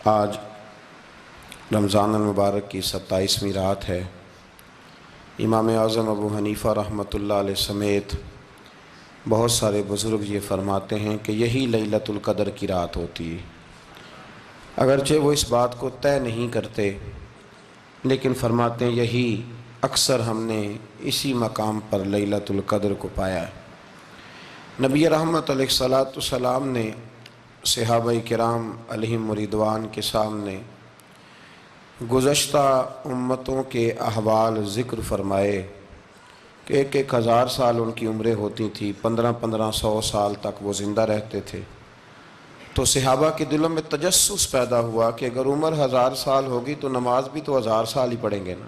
آج رمضان المبارک کی 27ویں رات ہے۔ امام اعظم ابو حنیفہ رحمۃ اللہ علیہ سمیت بہت سارے بزرگ یہ فرماتے ہیں کہ یہی لیلۃ القدر کی رات ہوتی ہے۔ اگرچہ وہ اس بات کو طے نہیں کرتے، لیکن فرماتے ہیں یہی اکثر ہم نے اسی مقام پر لیلۃ القدر کو پایا ہے۔ نبی رحمت علیہ الصلاۃ والسلام نے صحابہ کرام علیہم رضوان کے سامنے گزشتہ امتوں کے احوال ذکر فرمائے کہ 1,000 سال ان کی عمریں ہوتی تھیں، 1500 سال تک وہ زندہ رہتے تھے۔ تو صحابہ کے دلوں میں تجسس پیدا ہوا کہ اگر عمر 1000 سال ہوگی تو نماز بھی تو 1000 سال ہی پڑھیں گے نا،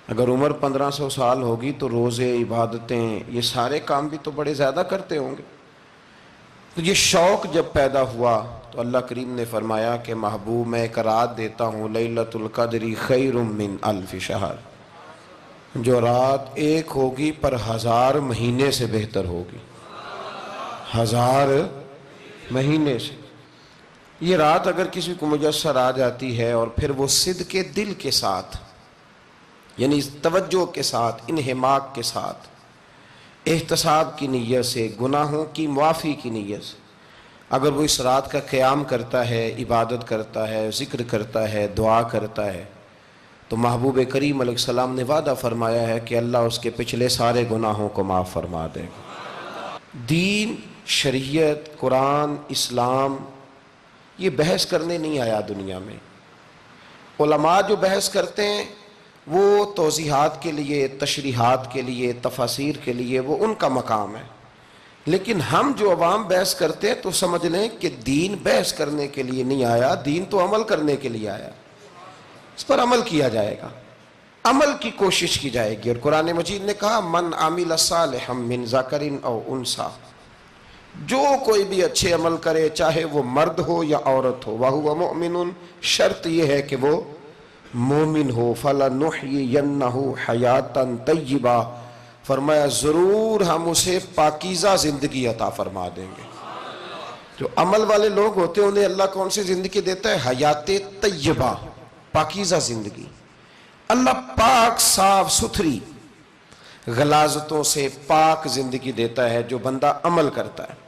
اگر عمر 1500 سال ہوگی تو روزے، عبادتیں، یہ سارے کام بھی تو بڑے زیادہ کرتے ہوں گے۔ تو یہ شوق جب پیدا ہوا تو اللہ کریم نے فرمایا کہ محبوب میں ایک رات دیتا ہوں، لیلۃ القدر خیر من الف شہر، جو رات ایک ہوگی پر 1000 مہینے سے بہتر ہوگی، 1000 مہینے سے۔ یہ رات اگر کسی کو میسر آ جاتی ہے اور پھر وہ صدق دل کے ساتھ، یعنی توجہ کے ساتھ، انہماک کے ساتھ، احتساب کی نیت سے، گناہوں کی معافی کی نیت سے اگر وہ اس رات کا قیام کرتا ہے، عبادت کرتا ہے، ذکر کرتا ہے، دعا کرتا ہے، تو محبوب کریم علیہ السلام نے وعدہ فرمایا ہے کہ اللہ اس کے پچھلے سارے گناہوں کو معاف فرما دے گا۔ دین، شریعت، قرآن، اسلام یہ بحث کرنے نہیں آیا دنیا میں۔ علماء جو بحث کرتے ہیں وہ توضیحات کے لیے، تشریحات کے لیے، تفاسیر کے لیے، وہ ان کا مقام ہے، لیکن ہم جو عوام بحث کرتے ہیں تو سمجھ لیں کہ دین بحث کرنے کے لیے نہیں آیا، دین تو عمل کرنے کے لیے آیا، اس پر عمل کیا جائے گا، عمل کی کوشش کی جائے گی۔ اور قرآن مجید نے کہا من عمل صالحا من ذکر او انثی، جو کوئی بھی اچھے عمل کرے چاہے وہ مرد ہو یا عورت ہو، وَهُوَ مُؤْمِنٌ، شرط یہ ہے کہ وہ مومن ہو، فَلَنُحْيِيَنَّهُ حَيَاةً طَيِّبَةً، فرمایا ضرور ہم اسے پاکیزہ زندگی عطا فرما دیں گے۔ جو عمل والے لوگ ہوتے ہیں انہیں اللہ کون سی زندگی دیتا ہے؟ حیات طیبہ، پاکیزہ زندگی۔ اللہ پاک، صاف ستھری، غلاظتوں سے پاک زندگی دیتا ہے جو بندہ عمل کرتا ہے۔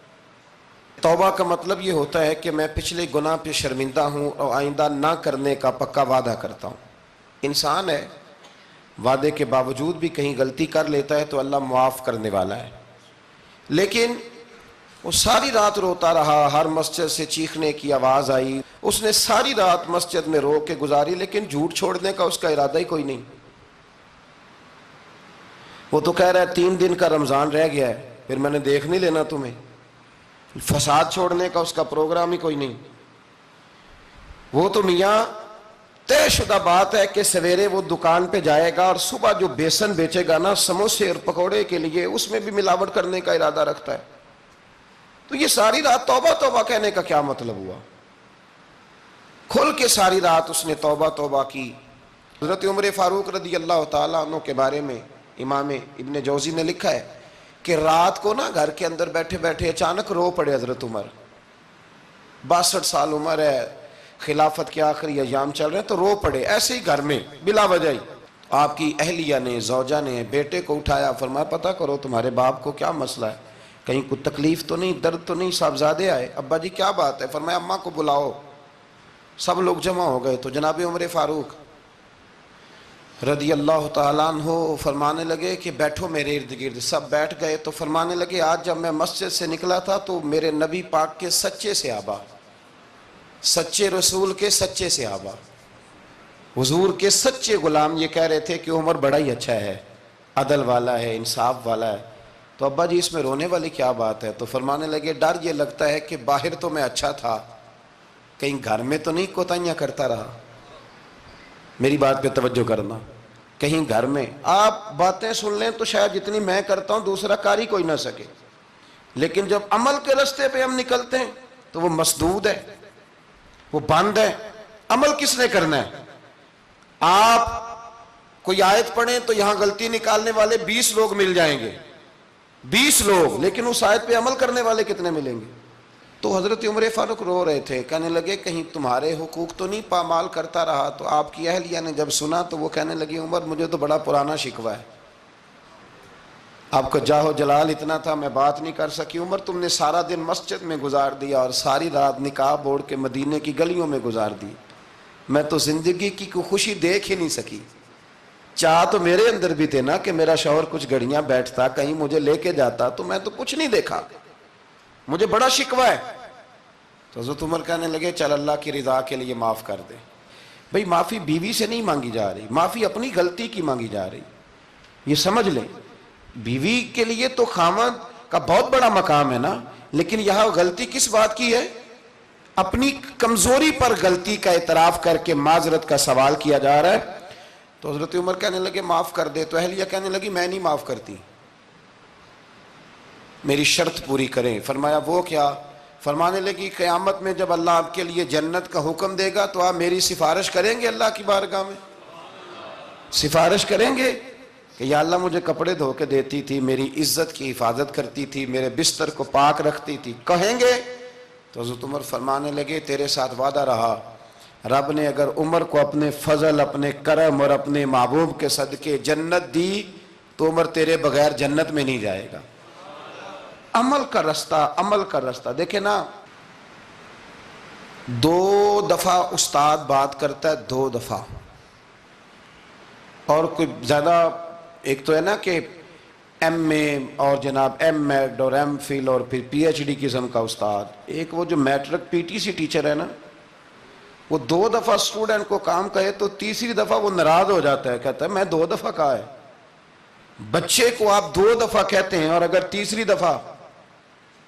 توبہ کا مطلب یہ ہوتا ہے کہ میں پچھلے گناہ پہ شرمندہ ہوں اور آئندہ نہ کرنے کا پکا وعدہ کرتا ہوں۔ انسان ہے، وعدے کے باوجود بھی کہیں غلطی کر لیتا ہے تو اللہ معاف کرنے والا ہے، لیکن وہ ساری رات روتا رہا، ہر مسجد سے چیخنے کی آواز آئی، اس نے ساری رات مسجد میں رو کے گزاری، لیکن جھوٹ چھوڑنے کا اس کا ارادہ ہی کوئی نہیں۔ وہ تو کہہ رہا ہے 3 دن کا رمضان رہ گیا ہے، پھر میں نے دیکھ نہیں لینا تمہیں۔ فساد چھوڑنے کا اس کا پروگرام ہی کوئی نہیں۔ وہ تو میاں طے شدہ بات ہے کہ سویرے وہ دکان پہ جائے گا اور صبح جو بیسن بیچے گا نا سموسے اور پکوڑے کے لیے، اس میں بھی ملاوٹ کرنے کا ارادہ رکھتا ہے۔ تو یہ ساری رات توبہ توبہ کہنے کا کیا مطلب ہوا؟ کھل کے ساری رات اس نے توبہ توبہ کی۔ حضرت عمر فاروق رضی اللہ تعالیٰ عنہ کے بارے میں امام ابن جوزی نے لکھا ہے کہ رات کو نا گھر کے اندر بیٹھے بیٹھے اچانک رو پڑے حضرت عمر، 62 سال عمر ہے، خلافت کے آخری ایام چل رہے ہیں، تو رو پڑے ایسے ہی گھر میں بلا وجہ ہی۔ آپ کی اہلیہ نے، زوجہ نے بیٹے کو اٹھایا، فرمایا پتہ کرو تمہارے باپ کو کیا مسئلہ ہے، کہیں کوئی تکلیف تو نہیں، درد تو نہیں، صاحبزادے آئے؟ ابا جی کیا بات ہے؟ فرمایا اماں کو بلاؤ۔ سب لوگ جمع ہو گئے تو جناب عمر فاروق رضی اللہ تعالیٰ عنہ فرمانے لگے کہ بیٹھو میرے ارد گرد۔ سب بیٹھ گئے تو فرمانے لگے آج جب میں مسجد سے نکلا تھا تو میرے نبی پاک کے سچے صحابہ، سچے رسول کے سچے صحابہ، حضور کے سچے غلام یہ کہہ رہے تھے کہ عمر بڑا ہی اچھا ہے، عدل والا ہے، انصاف والا ہے۔ تو ابا جی اس میں رونے والی کیا بات ہے؟ تو فرمانے لگے ڈر یہ لگتا ہے کہ باہر تو میں اچھا تھا، کہیں گھر میں تو نہیں کوتاہیاں کرتا رہا۔ میری بات پہ توجہ کرنا، کہیں گھر میں آپ باتیں سن لیں تو شاید جتنی میں کرتا ہوں دوسرا کار ہی کوئی نہ سکے، لیکن جب عمل کے راستے پہ ہم نکلتے ہیں تو وہ مسدود ہے، وہ بند ہے۔ عمل کس نے کرنا ہے؟ آپ کوئی آیت پڑھیں تو یہاں غلطی نکالنے والے 20 لوگ مل جائیں گے، 20 لوگ، لیکن اس آیت پہ عمل کرنے والے کتنے ملیں گے؟ تو حضرت عمر فاروق رو رہے تھے، کہنے لگے کہیں تمہارے حقوق تو نہیں پامال کرتا رہا؟ تو آپ کی اہلیہ نے جب سنا تو وہ کہنے لگی عمر مجھے تو بڑا پرانا شکوہ ہے، آپ کا جاہ و جلال اتنا تھا میں بات نہیں کر سکی۔ عمر تم نے سارا دن مسجد میں گزار دیا اور ساری رات نقاب اوڑھ کے مدینے کی گلیوں میں گزار دی، میں تو زندگی کی کوئی خوشی دیکھ ہی نہیں سکی۔ چاہ تو میرے اندر بھی تھے نا کہ میرا شوہر کچھ گھڑیاں بیٹھتا، کہیں مجھے لے کے جاتا، تو میں تو کچھ نہیں دیکھا، مجھے بڑا شکوہ ہے۔ تو حضرت عمر کہنے لگے چل اللہ کی رضا کے لیے معاف کر دے۔ بھئی معافی بیوی سے نہیں مانگی جا رہی، معافی اپنی غلطی کی مانگی جا رہی، یہ سمجھ لیں۔ بیوی کے لیے تو خاوند کا بہت بڑا مقام ہے نا، لیکن یہاں غلطی کس بات کی ہے؟ اپنی کمزوری پر غلطی کا اعتراف کر کے معذرت کا سوال کیا جا رہا ہے۔ تو حضرت عمر کہنے لگے معاف کر دے، تو اہلیہ کہنے لگی میں نہیں معاف کرتی، میری شرط پوری کریں۔ فرمایا وہ کیا؟ فرمانے لگی قیامت میں جب اللہ آپ کے لیے جنت کا حکم دے گا تو آپ میری سفارش کریں گے اللہ کی بارگاہ میں؟ سفارش کریں گے کہ یا اللہ مجھے کپڑے دھو کے دیتی تھی، میری عزت کی حفاظت کرتی تھی، میرے بستر کو پاک رکھتی تھی، کہیں گے؟ تو حضرت عمر فرمانے لگے تیرے ساتھ وعدہ رہا، رب نے اگر عمر کو اپنے فضل، اپنے کرم اور اپنے محبوب کے صدقے جنت دی تو عمر تیرے بغیر جنت میں نہیں جائے گا۔ عمل کا رستہ، عمل کا رستہ دیکھیں نا، 2 دفعہ استاد بات کرتا ہے، 2 دفعہ، اور کوئی زیادہ، ایک تو ہے نا کہ ایم اے اور جناب ایم ایڈ اور ایم فل اور پھر پی ایچ ڈی قسم کا استاد، ایک وہ جو matric P T C teacher ہے نا، وہ 2 دفعہ اسٹوڈنٹ کو کام کہے تو تیسری دفعہ وہ ناراض ہو جاتا ہے، کہتا ہے میں 2 دفعہ کہا ہے۔ بچے کو آپ 2 دفعہ کہتے ہیں اور اگر تیسری دفعہ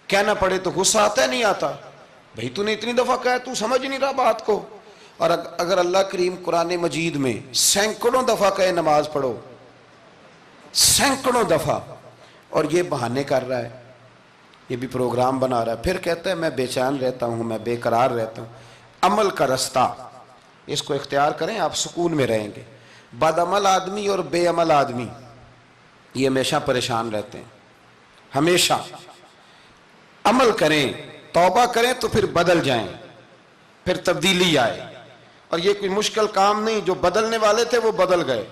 کہنا پڑے تو غصہ آتا ہے نہیں آتا؟ بھئی تو نے اتنی دفعہ کہا ہے، تو سمجھ نہیں رہا بات کو۔ اور اگر اللہ کریم قرآن مجید میں سینکڑوں دفعہ کہے نماز پڑھو، سینکڑوں دفعہ، اور یہ بہانے کر رہا ہے، یہ بھی پروگرام بنا رہا ہے، پھر کہتا ہے میں بے چین رہتا ہوں، میں بے قرار رہتا ہوں۔ عمل کا رستہ اس کو اختیار کریں، آپ سکون میں رہیں گے۔ بد عمل آدمی اور بے عمل آدمی یہ ہمیشہ پریشان رہتے ہیں، ہمیشہ۔ عمل کریں، توبہ کریں تو پھر بدل جائیں، پھر تبدیلی آئے، اور یہ کوئی مشکل کام نہیں، جو بدلنے والے تھے وہ بدل گئے،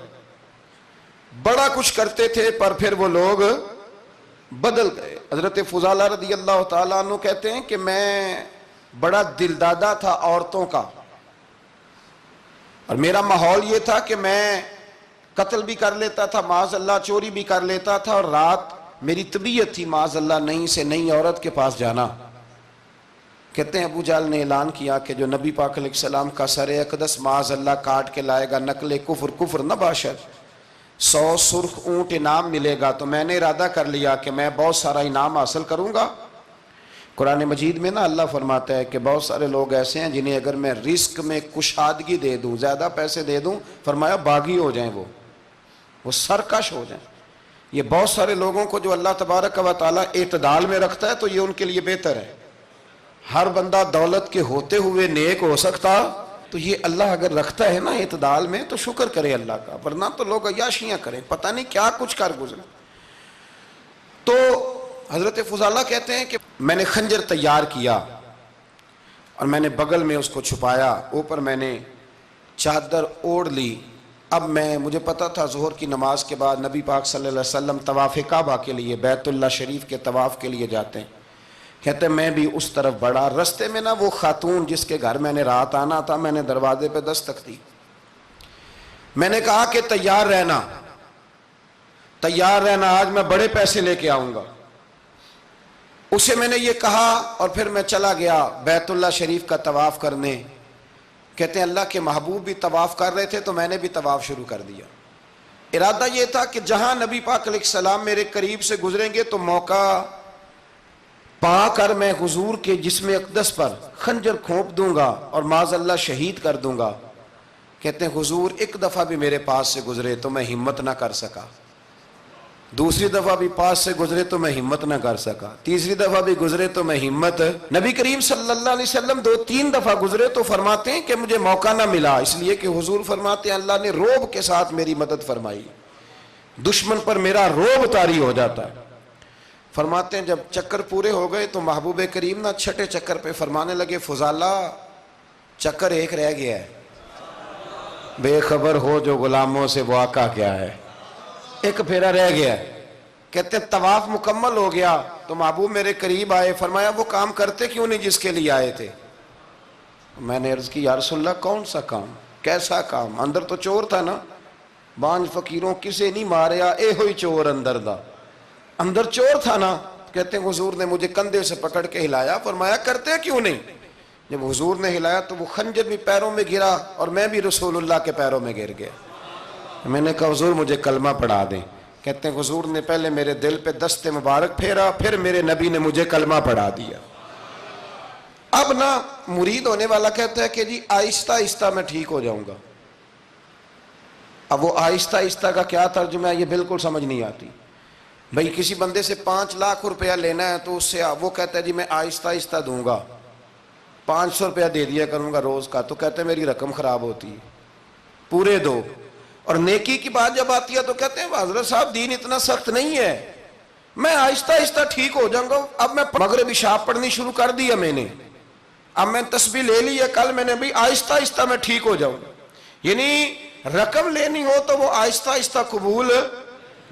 بڑا کچھ کرتے تھے پر پھر وہ لوگ بدل گئے۔ حضرت فضالہ رضی اللہ تعالیٰ عنہ کہتے ہیں کہ میں بڑا دلدادہ تھا عورتوں کا، اور میرا ماحول یہ تھا کہ میں قتل بھی کر لیتا تھا، معاذ اللہ چوری بھی کر لیتا تھا، اور رات میری طبیعت تھی معاذ اللہ نئی سے نئی عورت کے پاس جانا۔ کہتے ہیں ابو جہل نے اعلان کیا کہ جو نبی پاک علیہ السلام کا سر اقدس معاذ اللہ کاٹ کے لائے گا، نقل کفر کفر نہ باشد، 100 سرخ اونٹ انعام ملے گا۔ تو میں نے ارادہ کر لیا کہ میں بہت سارا انعام حاصل کروں گا۔ قرآن مجید میں نا اللہ فرماتا ہے کہ بہت سارے لوگ ایسے ہیں جنہیں اگر میں رزق میں کشادگی دے دوں، زیادہ پیسے دے دوں، فرمایا باغی ہو جائیں، وہ سرکش ہو جائیں۔ یہ بہت سارے لوگوں کو جو اللہ تبارک و تعالیٰ اعتدال میں رکھتا ہے تو یہ ان کے لیے بہتر ہے۔ ہر بندہ دولت کے ہوتے ہوئے نیک ہو سکتا، تو یہ اللہ اگر رکھتا ہے نا اعتدال میں تو شکر کرے اللہ کا، ورنہ تو لوگ عیاشیاں کریں، پتہ نہیں کیا کچھ کر گزرے۔ تو حضرت فضالہ کہتے ہیں کہ میں نے خنجر تیار کیا اور میں نے بغل میں اس کو چھپایا، اوپر میں نے چادر اوڑھ لی۔ اب مجھے پتا تھا ظہر کی نماز کے بعد نبی پاک صلی اللہ علیہ وسلم طواف کعبہ کے لیے، بیت اللہ شریف کے طواف کے لیے جاتے ہیں۔ کہتے ہیں میں بھی اس طرف بڑھا، رستے میں نا وہ خاتون جس کے گھر میں نے رات آنا تھا، میں نے دروازے پہ دستک دی، میں نے کہا کہ تیار رہنا، تیار رہنا، آج میں بڑے پیسے لے کے آؤں گا۔ اسے میں نے یہ کہا اور پھر میں چلا گیا بیت اللہ شریف کا طواف کرنے۔ کہتے ہیں اللہ کے محبوب بھی طواف کر رہے تھے تو میں نے بھی طواف شروع کر دیا۔ ارادہ یہ تھا کہ جہاں نبی پاک علیہ السلام میرے قریب سے گزریں گے تو موقع پا کر میں حضور کے جسم اقدس پر خنجر کھونپ دوں گا اور معاذ اللہ شہید کر دوں گا۔ کہتے ہیں حضور ایک دفعہ بھی میرے پاس سے گزرے تو میں ہمت نہ کر سکا، دوسری دفعہ بھی پاس سے گزرے تو میں ہمت نہ کر سکا، تیسری دفعہ بھی گزرے تو میں ہمت، نبی کریم صلی اللہ علیہ وسلم 2-3 دفعہ گزرے تو فرماتے ہیں کہ مجھے موقع نہ ملا، اس لیے کہ حضور فرماتے ہیں اللہ نے روب کے ساتھ میری مدد فرمائی، دشمن پر میرا روب طاری ہو جاتا ہے۔ فرماتے ہیں جب چکر پورے ہو گئے تو محبوب کریم نہ چھٹے چکر پہ فرمانے لگے فضالہ چکر ایک رہ گیا ہے، بے خبر ہو جو غلاموں سے وہ آقا کیا ہے، ایک پھیرا رہ گیا ہے۔ کہتے ہیں طواف مکمل ہو گیا تو محبوب میرے قریب آئے، فرمایا وہ کام کرتے کیوں نہیں جس کے لیے آئے تھے؟ میں نے عرض کی یا رسول اللہ کون سا کام، کیسا کام؟ اندر تو چور تھا نا، بانج فقیروں کسے نہیں ماریا، اے ہوئی چور اندر دا، اندر چور تھا نا۔ کہتے ہیں حضور نے مجھے کندھے سے پکڑ کے ہلایا، فرمایا کرتے کیوں نہیں؟ جب حضور نے ہلایا تو وہ خنجر بھی پیروں میں گرا اور میں بھی رسول اللہ کے پیروں میں گر گیا۔ میں نے کہا حضور مجھے کلمہ پڑھا دیں۔ کہتے ہیں حضور نے پہلے میرے دل پہ دست مبارک پھیرا، پھر میرے نبی نے مجھے کلمہ پڑھا دیا۔ اب نا مرید ہونے والا کہتا ہے کہ جی آہستہ آہستہ میں ٹھیک ہو جاؤں گا۔ اب وہ آہستہ آہستہ کا کیا ترجمہ ہے یہ بالکل سمجھ نہیں آتی۔ بھئی کسی بندے سے 5 لاکھ روپیہ لینا ہے تو اس سے وہ کہتا ہے جی میں آہستہ آہستہ دوں گا، 500 روپیہ دے دیا کروں گا روز کا، تو کہتے ہیں میری رقم خراب ہوتی ہے، پورے دو۔ اور نیکی کی بات جب آتی ہے تو کہتے ہیں حضرت صاحب دین اتنا سخت نہیں ہے، میں آہستہ آہستہ ٹھیک ہو جاؤں گا۔ اب میں مغرب عشاء پڑھنی شروع کر دیا میں نے، اب میں تسبیح لے لی ہے، کل میں نے بھی آہستہ آہستہ میں ٹھیک ہو جاؤں گا۔ یعنی رقم لینی ہو تو وہ آہستہ آہستہ قبول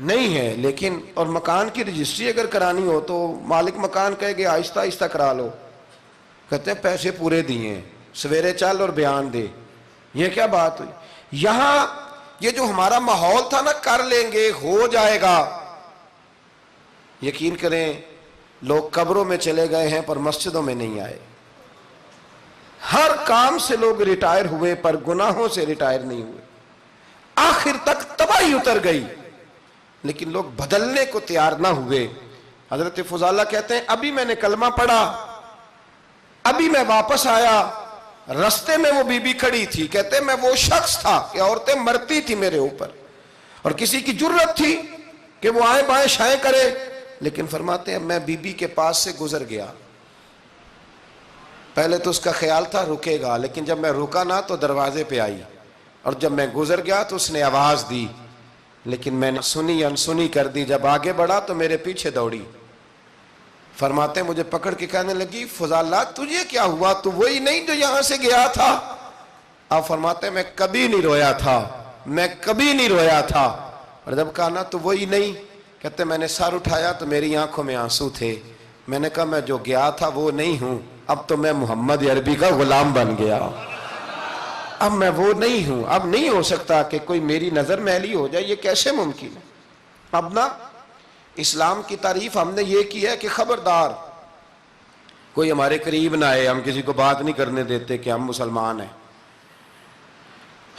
نہیں ہے، لیکن اور مکان کی رجسٹری اگر کرانی ہو تو مالک مکان کہے گے آہستہ آہستہ کرا لو، کہتے ہیں پیسے پورے دیے، سویرے چل اور بیان دے۔ یہ کیا بات ہوئی؟ یہاں یہ جو ہمارا ماحول تھا نا کر لیں گے ہو جائے گا، یقین کریں لوگ قبروں میں چلے گئے ہیں پر مسجدوں میں نہیں آئے۔ ہر کام سے لوگ ریٹائر ہوئے پر گناہوں سے ریٹائر نہیں ہوئے، آخر تک تباہی اتر گئی لیکن لوگ بدلنے کو تیار نہ ہوئے۔ حضرت فضالہ کہتے ہیں ابھی میں نے کلمہ پڑھا، ابھی میں واپس آیا، رستے میں وہ بی بی کھڑی تھی، کہتے ہیں میں وہ شخص تھا کہ عورتیں مرتی تھی میرے اوپر اور کسی کی جرت تھی کہ وہ آئیں بائیں شائیں کرے، لیکن فرماتے ہیں میں بی بی کے پاس سے گزر گیا۔ پہلے تو اس کا خیال تھا رکے گا، لیکن جب میں رکا نہ تو دروازے پہ آئی، اور جب میں گزر گیا تو اس نے آواز دی، لیکن میں نے سنی انسنی کر دی، جب آگے بڑھا تو میرے پیچھے دوڑی۔ فرماتے ہیں مجھے پکڑ کے کہنے لگی فضالہ تجھے کیا ہوا، تو وہی نہیں جو یہاں سے گیا تھا؟ آپ فرماتے ہیں میں کبھی نہیں رویا تھا، میں کبھی نہیں رویا تھا۔ اور جب کہا نا تو وہی نہیں، کہتے میں نے سر اٹھایا تو میری آنکھوں میں آنسو تھے۔ میں نے کہا میں جو گیا تھا وہ نہیں ہوں، اب تو میں محمد عربی کا غلام بن گیا، اب میں وہ نہیں ہوں، اب نہیں ہو سکتا کہ کوئی میری نظر میلی ہو جائے، یہ کیسے ممکن ہے؟ اب نا اسلام کی تعریف ہم نے یہ کی ہے کہ خبردار کوئی ہمارے قریب نہ آئے، ہم کسی کو بات نہیں کرنے دیتے کہ ہم مسلمان ہیں،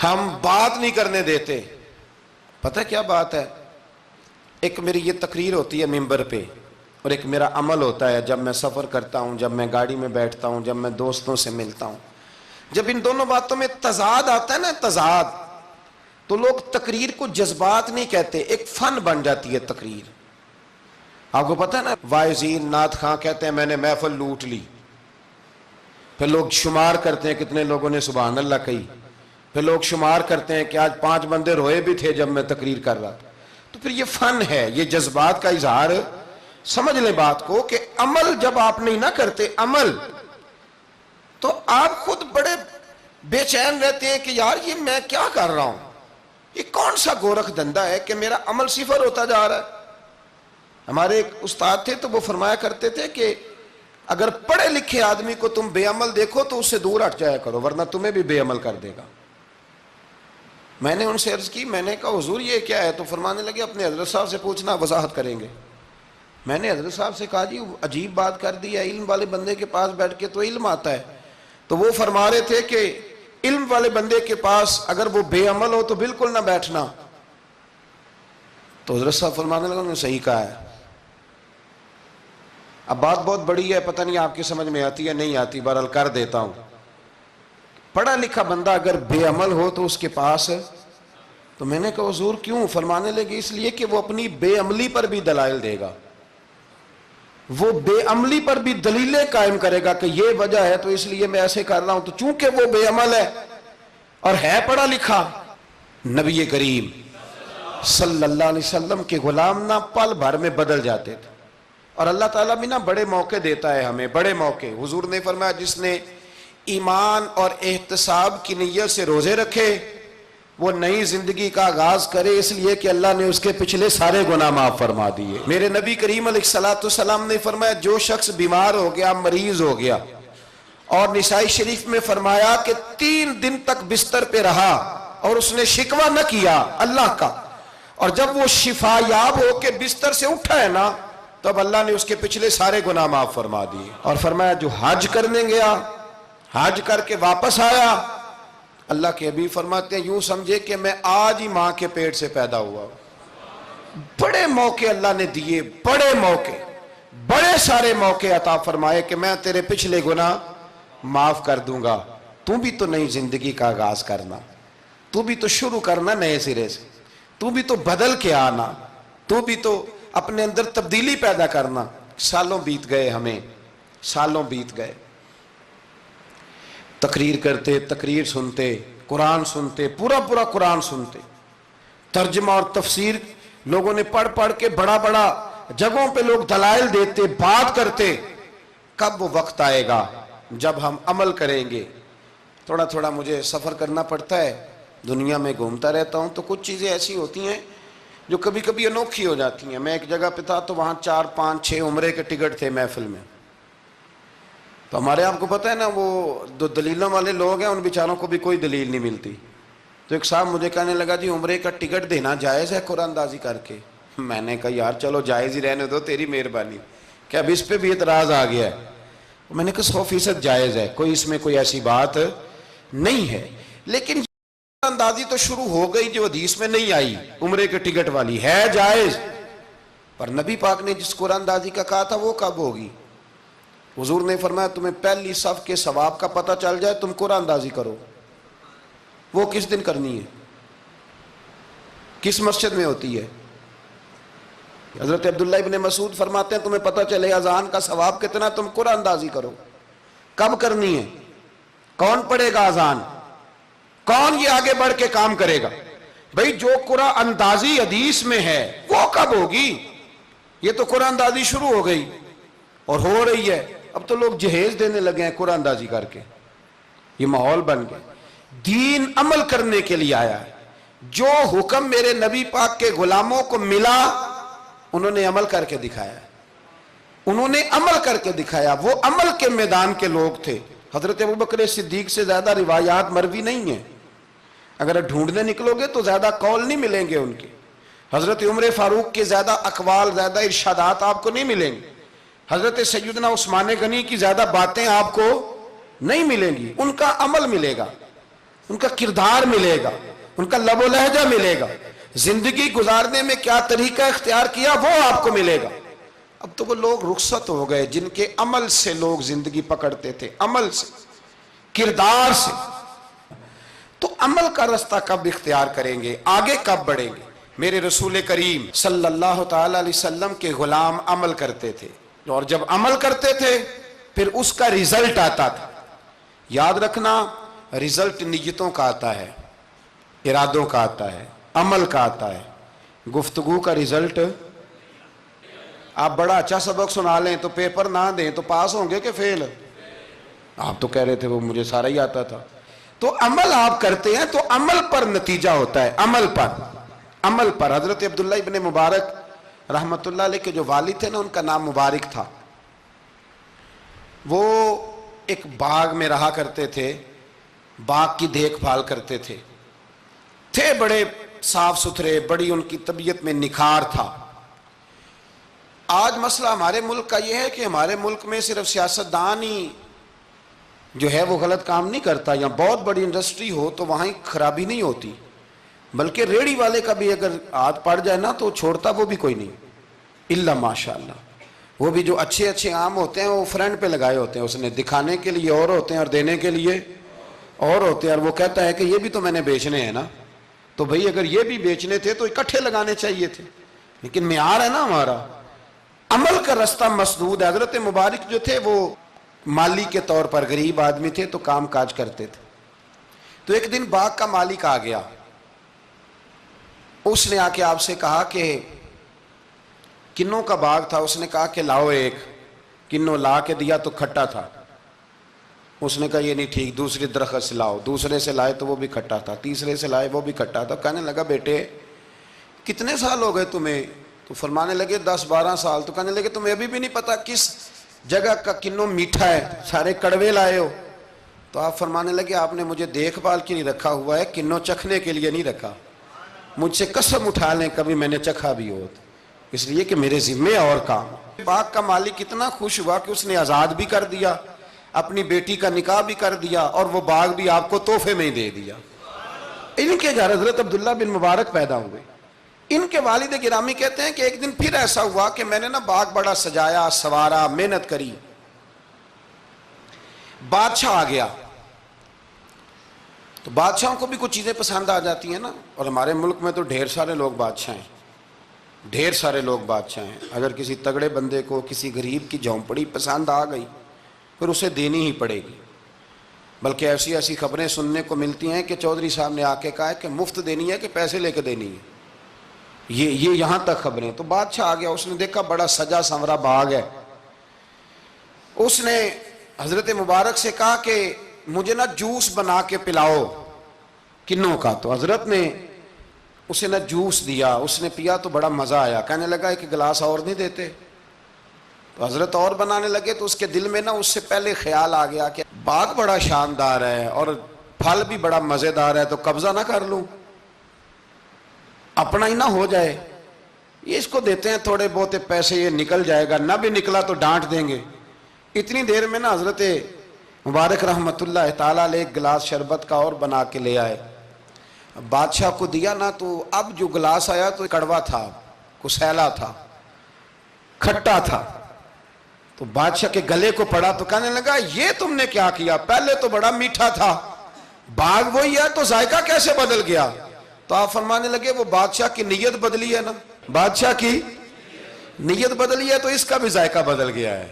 ہم بات نہیں کرنے دیتے۔ پتہ کیا بات ہے، ایک میری یہ تقریر ہوتی ہے ممبر پہ، اور ایک میرا عمل ہوتا ہے جب میں سفر کرتا ہوں، جب میں گاڑی میں بیٹھتا ہوں، جب میں دوستوں سے ملتا ہوں۔ جب ان دونوں باتوں میں تضاد آتا ہے نا، تضاد، تو لوگ تقریر کو جذبات نہیں کہتے، ایک فن بن جاتی ہے تقریر۔ آپ کو پتہ ہے نا وائزین نعت خواں کہتے ہیں میں نے محفل لوٹ لی، پھر لوگ شمار کرتے ہیں کتنے لوگوں نے سبحان اللہ کہی، پھر لوگ شمار کرتے ہیں کہ آج 5 بندے روئے بھی تھے جب میں تقریر کر رہا تھا۔ تو پھر یہ فن ہے، یہ جذبات کا اظہار۔ سمجھ لیں بات کو کہ عمل جب آپ نہیں نہ کرتے عمل، تو آپ خود بڑے بے چین رہتے ہیں کہ یار یہ میں کیا کر رہا ہوں، یہ کون سا گورکھ دھندا ہے کہ میرا عمل صفر ہوتا جا رہا ہے۔ ہمارے ایک استاد تھے تو وہ فرمایا کرتے تھے کہ اگر پڑھے لکھے آدمی کو تم بے عمل دیکھو تو اس سے دور ہٹ جایا کرو ورنہ تمہیں بھی بے عمل کر دے گا۔ میں نے ان سے عرض کی، میں نے کہا حضور یہ کیا ہے؟ تو فرمانے لگے اپنے حضرت صاحب سے پوچھنا، وضاحت کریں گے۔ میں نے حضرت صاحب سے کہا جی عجیب بات کر دی ہے، علم والے بندے کے پاس بیٹھ کے تو علم آتا ہے۔ تو وہ فرما رہے تھے کہ علم والے بندے کے پاس اگر وہ بے عمل ہو تو بالکل نہ بیٹھنا۔ تو حضرت صاحب فرمانے لگا انہوں نے صحیح کہا ہے۔ اب بات بہت بڑی ہے، پتہ نہیں آپ کی سمجھ میں آتی ہے نہیں آتی، بہرحال کر دیتا ہوں۔ پڑھا لکھا بندہ اگر بے عمل ہو تو اس کے پاس، تو میں نے کہا حضور کیوں؟ فرمانے لگے اس لیے کہ وہ اپنی بے عملی پر بھی دلائل دے گا، وہ بے عملی پر بھی دلیلیں قائم کرے گا کہ یہ وجہ ہے تو اس لیے میں ایسے کر رہا ہوں۔ تو چونکہ وہ بے عمل ہے اور ہے پڑھا لکھا، نبی کریم صلی اللہ علیہ وسلم کے غلام نہ پل بھر میں بدل جاتے تھے۔ اور اللہ تعالیٰ بھی نا بڑے موقع دیتا ہے ہمیں، بڑے موقع۔ حضور نے فرمایا جس نے ایمان اور احتساب کی نیت سے روزے رکھے وہ نئی زندگی کا آغاز کرے، اس لیے کہ اللہ نے اس کے پچھلے سارے گناہ معاف فرما دیے۔ میرے نبی کریم علیہ السلام نے فرمایا جو شخص بیمار ہو گیا، مریض ہو گیا، اور نسائی شریف میں فرمایا کہ 3 دن تک بستر پہ رہا اور اس نے شکوہ نہ کیا اللہ کا، اور جب وہ شفا یاب ہو کے بستر سے اٹھا ہے نا، تب اللہ نے اس کے پچھلے سارے گناہ معاف فرما دیے۔ اور فرمایا جو حج کرنے گیا، حج کر کے واپس آیا، اللہ کے حبیب فرماتے ہیں یوں سمجھے کہ میں آج ہی ماں کے پیٹ سے پیدا ہوا۔ بڑے موقع اللہ نے دیے، بڑے موقع، بڑے سارے موقع عطا فرمائے کہ میں تیرے پچھلے گناہ معاف کر دوں گا، تو بھی تو نئی زندگی کا آغاز کرنا، تو بھی تو شروع کرنا نئے سرے سے، تو بھی تو بدل کے آنا، تو بھی تو اپنے اندر تبدیلی پیدا کرنا۔ سالوں بیت گئے، ہمیں سالوں بیت گئے، تقریر کرتے، تقریر سنتے، قرآن سنتے، پورا پورا قرآن سنتے، ترجمہ اور تفسیر لوگوں نے پڑھ پڑھ کے بڑا بڑا جگہوں پہ لوگ دلائل دیتے، بات کرتے۔ کب وہ وقت آئے گا جب ہم عمل کریں گے؟ تھوڑا تھوڑا مجھے سفر کرنا پڑتا ہے، دنیا میں گھومتا رہتا ہوں، تو کچھ چیزیں ایسی ہوتی ہیں جو کبھی کبھی انوکھی ہو جاتی ہیں۔ میں ایک جگہ پہ تھا تو وہاں 4 5 6 عمرے کے ٹکٹ تھے محفل میں، تو ہمارے آپ کو پتہ ہے نا وہ جو دلیلوں والے لوگ ہیں ان بیچاروں کو بھی کوئی دلیل نہیں ملتی۔ تو ایک صاحب مجھے کہنے لگا جی عمرے کا ٹکٹ دینا جائز ہے قرآن اندازی کر کے؟ میں نے کہا یار چلو جائز ہی رہنے دو، تیری مہربانی، کہ اب اس پہ بھی اعتراض آ گیا ہے۔ میں نے کہا 100% جائز ہے، کوئی اس میں کوئی ایسی بات نہیں ہے، لیکن اندازی تو شروع ہو گئی جو حدیث میں نہیں آئی، عمرے کے ٹکٹ والی ہے جائز، پر نبی پاک نے جس قرآن اندازی کا کہا تھا وہ کب ہوگی؟ حضور نے فرمایا تمہیں پہلی صف کے ثواب کا پتہ چل جائے تم قرآن اندازی کرو۔ وہ کس دن کرنی ہے؟ کس مسجد میں ہوتی ہے؟ حضرت عبداللہ ابن مسعود فرماتے ہیں تمہیں پتہ چلے اذان کا ثواب کتنا، تم قرآن اندازی کرو۔ کب کرنی ہے؟ کون پڑھے گا اذان؟ کون یہ آگے بڑھ کے کام کرے گا؟ بھئی جو قرآن اندازی حدیث میں ہے وہ کب ہوگی؟ یہ تو قرآن اندازی شروع ہو گئی اور ہو رہی ہے، اب تو لوگ جہیز دینے لگے ہیں قرآن اندازی کر کے، یہ ماحول بن گیا۔ دین عمل کرنے کے لیے آیا ہے، جو حکم میرے نبی پاک کے غلاموں کو ملا انہوں نے عمل کر کے دکھایا، انہوں نے عمل کر کے دکھایا، وہ عمل کے میدان کے لوگ تھے۔ حضرت ابوبکر صدیق سے زیادہ روایات مروی نہیں ہیں، اگر ڈھونڈنے نکلو گے تو زیادہ قول نہیں ملیں گے ان کے۔ حضرت عمر فاروق کے زیادہ اقوال، زیادہ ارشادات آپ کو نہیں ملیں گے۔ حضرت سیدنا عثمان غنی کی زیادہ باتیں آپ کو نہیں ملیں گی، ان کا عمل ملے گا، ان کا کردار ملے گا، ان کا لب و لہجہ ملے گا، زندگی گزارنے میں کیا طریقہ اختیار کیا وہ آپ کو ملے گا۔ اب تو وہ لوگ رخصت ہو گئے جن کے عمل سے لوگ زندگی پکڑتے تھے، عمل سے، کردار سے۔ تو عمل کا رستہ کب اختیار کریں گے؟ آگے کب بڑھیں گے؟ میرے رسول کریم صلی اللہ تعالی علیہ وسلم کے غلام عمل کرتے تھے، اور جب عمل کرتے تھے پھر اس کا رزلٹ آتا تھا۔ یاد رکھنا رزلٹ نیتوں کا آتا ہے، ارادوں کا آتا ہے، عمل کا آتا ہے۔ گفتگو کا رزلٹ، آپ بڑا اچھا سبق سنا لیں تو پیپر نہ دیں تو پاس ہوں گے کہ فیل؟ آپ تو کہہ رہے تھے وہ مجھے سارا ہی آتا تھا۔ تو عمل آپ کرتے ہیں تو عمل پر نتیجہ ہوتا ہے، عمل پر، عمل پر۔ حضرت عبداللہ ابن مبارک رحمت اللہ علیہ کے جو والد تھے نا ان کا نام مبارک تھا، وہ ایک باغ میں رہا کرتے تھے، باغ کی دیکھ بھال کرتے تھے بڑے صاف ستھرے، بڑی ان کی طبیعت میں نکھار تھا۔ آج مسئلہ ہمارے ملک کا یہ ہے کہ ہمارے ملک میں صرف سیاستدان ہی جو ہے وہ غلط کام نہیں کرتا، یا بہت بڑی انڈسٹری ہو تو وہاں خرابی نہیں ہوتی، بلکہ ریڑی والے کا بھی اگر ہاتھ پڑ جائے نا تو چھوڑتا وہ بھی کوئی نہیں، الا ماشاءاللہ۔ وہ بھی جو اچھے اچھے آم ہوتے ہیں وہ فرنٹ پہ لگائے ہوتے ہیں، اس نے دکھانے کے لیے اور ہوتے ہیں اور دینے کے لیے اور ہوتے ہیں، اور وہ کہتا ہے کہ یہ بھی تو میں نے بیچنے ہیں نا، تو بھئی اگر یہ بھی بیچنے تھے تو اکٹھے لگانے چاہیے تھے، لیکن معیار ہے نا ہمارا، عمل کا رستہ مسدود ہے۔ حضرت مبارک جو تھے وہ مالی کے طور پر غریب آدمی تھے تو کام کاج کرتے تھے۔ تو ایک دن باغ کا مالک آ گیا، اس نے آ کے آپ سے کہا کہ کنوں کا باغ تھا، اس نے کہا کہ لاؤ ایک، کنوں لا کے دیا تو کھٹا تھا، اس نے کہا یہ نہیں ٹھیک، دوسری درخت سے لاؤ، دوسرے سے لائے تو وہ بھی کھٹا تھا، تیسرے سے لائے وہ بھی کھٹا تھا۔ کہنے لگا بیٹے کتنے سال ہو گئے تمہیں؟ تو فرمانے لگے 10-12 سال۔ تو کہنے لگے تمہیں ابھی بھی نہیں پتا کس جگہ کا کنوں میٹھا ہے، سارے کڑوے لائے ہو؟ تو آپ فرمانے لگے آپ نے مجھے دیکھ بھال کے لیے رکھا ہوا ہے، کنوں چکھنے کے لیے نہیں رکھا، مجھ سے قسم اٹھا لیں کبھی میں نے چکھا بھی ہو، اس لیے کہ میرے ذمے اور کام۔ باغ کا مالک اتنا خوش ہوا کہ اس نے آزاد بھی کر دیا، اپنی بیٹی کا نکاح بھی کر دیا، اور وہ باغ بھی آپ کو تحفے میں ہی دے دیا۔ ان کے گھر حضرت عبداللہ بن مبارک پیدا ہوئے۔ ان کے والد گرامی کہتے ہیں کہ ایک دن پھر ایسا ہوا کہ میں نے نا باغ بڑا سجایا، سوارا، محنت کری، بادشاہ آ گیا۔ تو بادشاہوں کو بھی کچھ چیزیں پسند آ جاتی ہیں نا، اور ہمارے ملک میں تو ڈھیر سارے لوگ بادشاہ ہیں، ڈھیر سارے لوگ بادشاہ ہیں۔ اگر کسی تگڑے بندے کو کسی غریب کی جھونپڑی پسند آ گئی پھر اسے دینی ہی پڑے گی، بلکہ ایسی ایسی خبریں سننے کو ملتی ہیں کہ چودھری صاحب نے آ کے کہا ہے کہ مفت دینی ہے کہ پیسے لے کے دینی ہے، یہ یہاں تک خبریں۔ تو بادشاہ آ گیا، اس نے دیکھا بڑا سجا سنورا باغ ہے، اس نے حضرت مبارک سے کہا کہ مجھے نا جوس بنا کے پلاؤ کنوں کا۔ تو حضرت نے اسے نا جوس دیا، اس نے پیا تو بڑا مزہ آیا، کہنے لگا ایک گلاس اور نہیں دیتے؟ تو حضرت اور بنانے لگے، تو اس کے دل میں نا اس سے پہلے خیال آ گیا کہ باغ بڑا شاندار ہے اور پھل بھی بڑا مزیدار ہے، تو قبضہ نہ کر لوں، اپنا ہی نہ ہو جائے، یہ اس کو دیتے ہیں تھوڑے بہت پیسے، یہ نکل جائے گا، نہ بھی نکلا تو ڈانٹ دیں گے۔ اتنی دیر میں نا حضرت مبارک رحمت اللہ تعالیٰ علیہ ایک گلاس شربت کا اور بنا کے لے آئے، بادشاہ کو دیا نا، تو اب جو گلاس آیا تو کڑوا تھا، کسیلا تھا، کھٹا تھا۔ تو بادشاہ کے گلے کو پڑا تو کہنے لگا یہ تم نے کیا کیا؟ پہلے تو بڑا میٹھا تھا، باغ وہی ہے تو ذائقہ کیسے بدل گیا؟ تو آپ فرمانے لگے وہ بادشاہ کی نیت بدلی ہے نا، بادشاہ کی نیت بدلی ہے تو اس کا بھی ذائقہ بدل گیا ہے،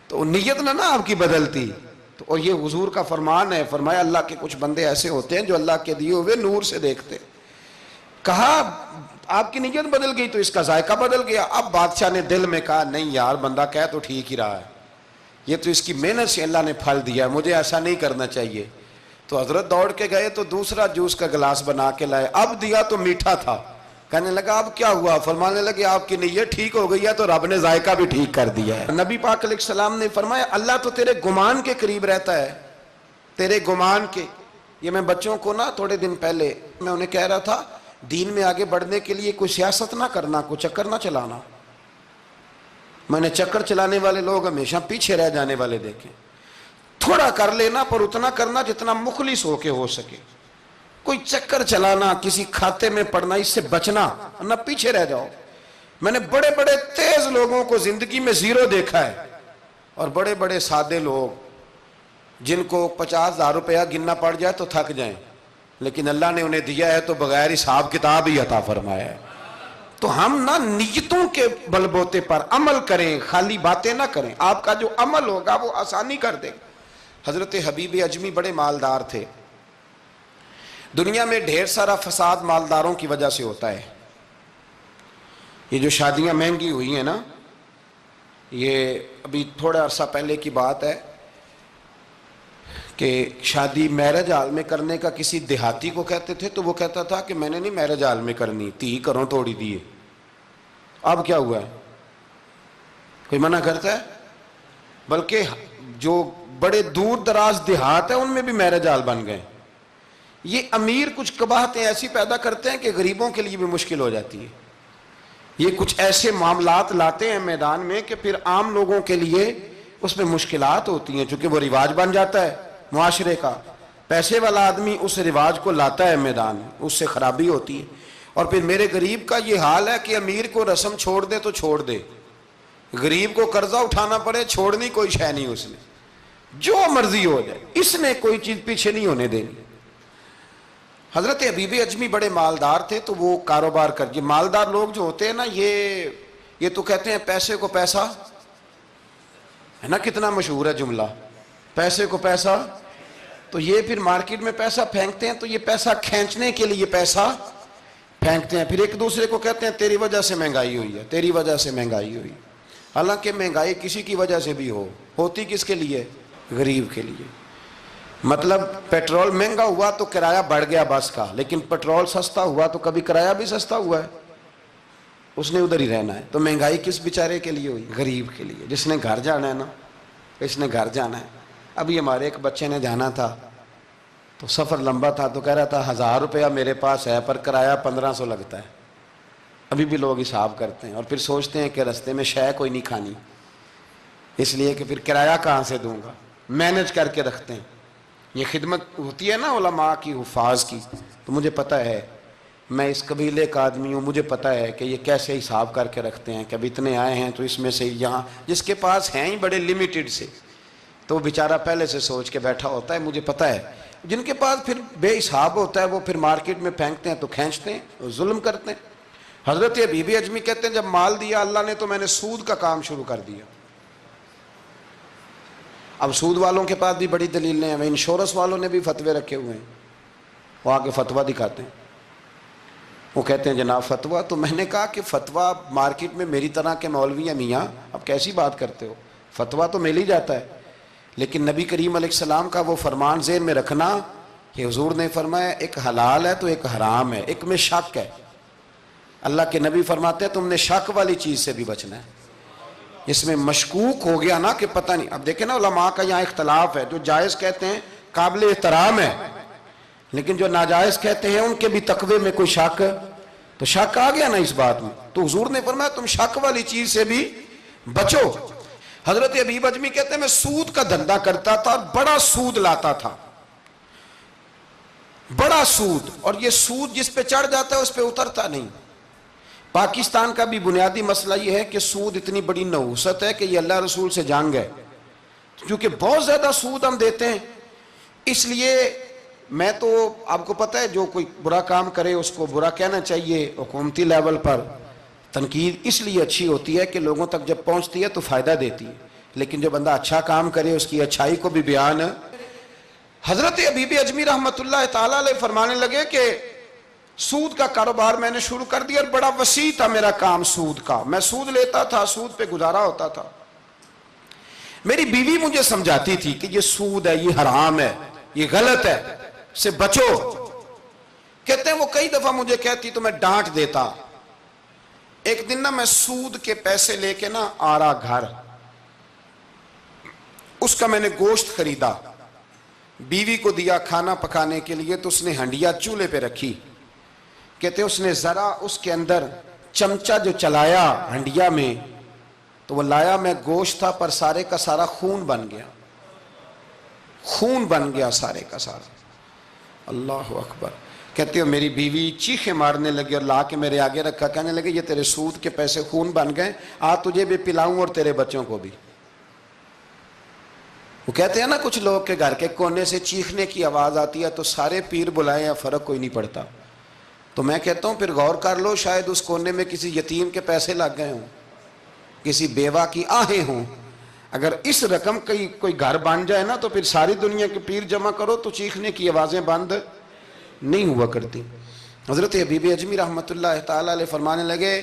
تو نیت نہ آپ کی بدلتی۔ تو اور یہ حضور کا فرمان ہے، فرمایا اللہ کے کچھ بندے ایسے ہوتے ہیں جو اللہ کے دیے ہوئے نور سے دیکھتے۔ کہا آپ کی نیت بدل گئی تو اس کا ذائقہ بدل گیا۔ اب بادشاہ نے دل میں کہا نہیں یار بندہ کہہ تو ٹھیک ہی رہا ہے، یہ تو اس کی محنت سے اللہ نے پھل دیا ہے، مجھے ایسا نہیں کرنا چاہیے۔ تو حضرت دوڑ کے گئے تو دوسرا جوس کا گلاس بنا کے لائے، اب دیا تو میٹھا تھا، کہنے لگا اب کیا ہوا؟ فرمانے لگے آپ کی نیت ٹھیک ہو گئی ہے تو رب نے ذائقہ بھی ٹھیک کر دیا ہے۔ نبی پاک علیہ السلام نے فرمایا اللہ تو تیرے گمان کے قریب رہتا ہے، تیرے گمان کے۔ یہ میں بچوں کو نا تھوڑے دن پہلے میں انہیں کہہ رہا تھا دین میں آگے بڑھنے کے لیے کوئی سیاست نہ کرنا، کوئی چکر نہ چلانا۔ میں نے چکر چلانے والے لوگ ہمیشہ پیچھے رہ جانے والے دیکھے، تھوڑا کر لینا پر اتنا کرنا جتنا مخلص ہو کے ہو سکے۔ کوئی چکر چلانا، کسی کھاتے میں پڑنا، اس سے بچنا، نہ پیچھے رہ جاؤ۔ میں نے بڑے بڑے تیز لوگوں کو زندگی میں زیرو دیکھا ہے، اور بڑے بڑے سادے لوگ جن کو 50,000 روپیہ گننا پڑ جائے تو تھک جائیں، لیکن اللہ نے انہیں دیا ہے تو بغیر حساب کتاب ہی عطا فرمایا ہے۔ تو ہم نہ نیتوں کے بل بوتے پر عمل کریں، خالی باتیں نہ کریں، آپ کا جو عمل ہوگا وہ آسانی کر دے۔ حضرت حبیب اجمی بڑے مالدار تھے، دنیا میں ڈھیر سارا فساد مالداروں کی وجہ سے ہوتا ہے۔ یہ جو شادیاں مہنگی ہوئی ہیں نا، یہ ابھی تھوڑا عرصہ پہلے کی بات ہے کہ شادی میرج ہال میں کرنے کا کسی دیہاتی کو کہتے تھے تو وہ کہتا تھا کہ میں نے نہیں میرج ہال میں کرنی، تھی کروں توڑی دیے۔ اب کیا ہوا ہے؟ کوئی منع کرتا ہے؟ بلکہ جو بڑے دور دراز دیہات ہیں ان میں بھی میرج ہال بن گئے۔ یہ امیر کچھ قباحتیں ایسی پیدا کرتے ہیں کہ غریبوں کے لیے بھی مشکل ہو جاتی ہے۔ یہ کچھ ایسے معاملات لاتے ہیں میدان میں کہ پھر عام لوگوں کے لیے اس میں مشکلات ہوتی ہیں، چونکہ وہ رواج بن جاتا ہے معاشرے کا۔ پیسے والا آدمی اس رواج کو لاتا ہے میدان، اس سے خرابی ہوتی ہے۔ اور پھر میرے غریب کا یہ حال ہے کہ امیر کو رسم چھوڑ دے تو چھوڑ دے، غریب کو قرضہ اٹھانا پڑے چھوڑنی کوئی شے نہیں، اس نے جو مرضی ہو جائے، اس نے کوئی چیز پیچھے نہیں ہونے دینی۔ حضرت حبیب اجمی بڑے مالدار تھے تو وہ کاروبار کر، یہ مالدار لوگ جو ہوتے ہیں نا یہ تو کہتے ہیں پیسے کو پیسہ ہے نا، کتنا مشہور ہے جملہ، پیسے کو پیسہ۔ تو یہ پھر مارکیٹ میں پیسہ پھینکتے ہیں تو یہ پیسہ کھینچنے کے لیے پیسہ پھینکتے ہیں، پھر ایک دوسرے کو کہتے ہیں تیری وجہ سے مہنگائی ہوئی ہے، تیری وجہ سے مہنگائی ہوئی. حالانکہ مہنگائی کسی کی وجہ سے بھی ہوتی کس کے لیے؟ غریب کے لیے. مطلب پیٹرول مہنگا ہوا تو کرایہ بڑھ گیا بس کا، لیکن پیٹرول سستا ہوا تو کبھی کرایہ بھی سستا ہوا ہے، اس نے ادھر ہی رہنا ہے. تو مہنگائی کس بیچارے کے لیے ہوئی؟ غریب کے لیے، جس نے گھر جانا ہے نا، اس نے گھر جانا ہے. ابھی ہمارے ایک بچے نے جانا تھا تو سفر لمبا تھا تو کہہ رہا تھا 1000 روپیہ میرے پاس ہے پر کرایہ 1500 لگتا ہے. ابھی بھی لوگ حساب کرتے ہیں اور پھر سوچتے ہیں کہ رستے میں شے کوئی نہیں کھانی، اس لیے کہ پھر کرایہ کہاں سے دوں گا، مینج کر کے رکھتے ہیں. یہ خدمت ہوتی ہے نا علماء کی، حفاظ کی. تو مجھے پتہ ہے، میں اس قبیلے کا آدمی ہوں، مجھے پتہ ہے کہ یہ کیسے حساب کر کے رکھتے ہیں کہ اب اتنے آئے ہیں تو اس میں سے یہاں جس کے پاس ہیں ہی بڑے لمیٹڈ سے تو وہ بیچارہ پہلے سے سوچ کے بیٹھا ہوتا ہے. مجھے پتہ ہے جن کے پاس پھر بے حساب ہوتا ہے وہ پھر مارکیٹ میں پھینکتے ہیں تو کھینچتے ہیں، ظلم کرتے ہیں. حضرت بی بی اجمی کہتے ہیں جب مال دیا اللہ نے تو میں نے سود کا کام شروع کر دیا. اب سود والوں کے پاس بھی بڑی دلیلیں ہیں، انشورنس والوں نے بھی فتوے رکھے ہوئے ہیں، وہ آگے فتویٰ دکھاتے ہیں. وہ کہتے ہیں جناب فتویٰ، تو میں نے کہا کہ فتویٰ مارکیٹ میں میری طرح کے مولوی ہیں میاں، اب کیسی بات کرتے ہو، فتویٰ تو مل ہی جاتا ہے. لیکن نبی کریم علیہ السلام کا وہ فرمان ذہن میں رکھنا کہ حضور نے فرمایا ایک حلال ہے تو ایک حرام ہے، ایک میں شک ہے. اللہ کے نبی فرماتے ہیں تم نے شک والی چیز سے بھی بچنا ہے. اس میں مشکوک ہو گیا نا کہ پتہ نہیں. اب دیکھیں نا علماء کا یہاں اختلاف ہے، جو جائز کہتے ہیں قابل احترام ہے، لیکن جو ناجائز کہتے ہیں ان کے بھی تقوی میں کوئی شک، تو شک آ گیا نا اس بات میں. تو حضور نے فرمایا تم شک والی چیز سے بھی بچو. حضرت ابی اجمی کہتے ہیں میں سود کا دھندا کرتا تھا، بڑا سود لاتا تھا، بڑا سود، اور یہ سود جس پہ چڑھ جاتا ہے اس پہ اترتا نہیں. پاکستان کا بھی بنیادی مسئلہ یہ ہے کہ سود اتنی بڑی نحوست ہے کہ یہ اللہ رسول سے جنگ ہے، کیونکہ بہت زیادہ سود ہم دیتے ہیں. اس لیے میں تو آپ کو پتہ ہے جو کوئی برا کام کرے اس کو برا کہنا چاہیے. حکومتی لیول پر تنقید اس لیے اچھی ہوتی ہے کہ لوگوں تک جب پہنچتی ہے تو فائدہ دیتی ہے، لیکن جو بندہ اچھا کام کرے اس کی اچھائی کو بھی بیان. حضرت ابی اجمی رحمۃ اللہ تعالیٰ علیہ فرمانے لگے کہ سود کا کاروبار میں نے شروع کر دیا اور بڑا وسیع تھا میرا کام سود کا، میں سود لیتا تھا، سود پہ گزارا ہوتا تھا. میری بیوی مجھے سمجھاتی تھی کہ یہ سود ہے، یہ حرام ہے، یہ غلط ہے، سے بچو. کہتے ہیں وہ کئی دفعہ مجھے کہتی تو میں ڈانٹ دیتا. ایک دن نا میں سود کے پیسے لے کے نا آ رہا گھر، اس کا میں نے گوشت خریدا، بیوی کو دیا کھانا پکانے کے لیے تو اس نے ہنڈیا چولہے پہ رکھی. کہتے ہیں اس نے ذرا اس کے اندر چمچہ جو چلایا ہنڈیا میں تو وہ لایا میں گوشت تھا پر سارے کا سارا خون بن گیا، خون بن گیا سارے کا سارا. اللہ اکبر. کہتے ہو میری بیوی چیخیں مارنے لگی اور لا کے میرے آگے رکھا، کہنے لگے یہ تیرے سود کے پیسے خون بن گئے، آ تجھے بھی پلاؤں اور تیرے بچوں کو بھی. وہ کہتے ہیں نا کچھ لوگ کے گھر کے کونے سے چیخنے کی آواز آتی ہے تو سارے پیر بلائیں یا فرق کوئی نہیں پڑتا. تو میں کہتا ہوں پھر غور کر لو، شاید اس کونے میں کسی یتیم کے پیسے لگ گئے ہوں، کسی بیوہ کی آہیں ہوں. اگر اس رقم کی کوئی گھر بن جائے نا تو پھر ساری دنیا کے پیر جمع کرو تو چیخنے کی آوازیں بند نہیں ہوا کرتی. حضرت ابی اجمی رحمۃ اللہ تعالیٰ علیہ فرمانے لگے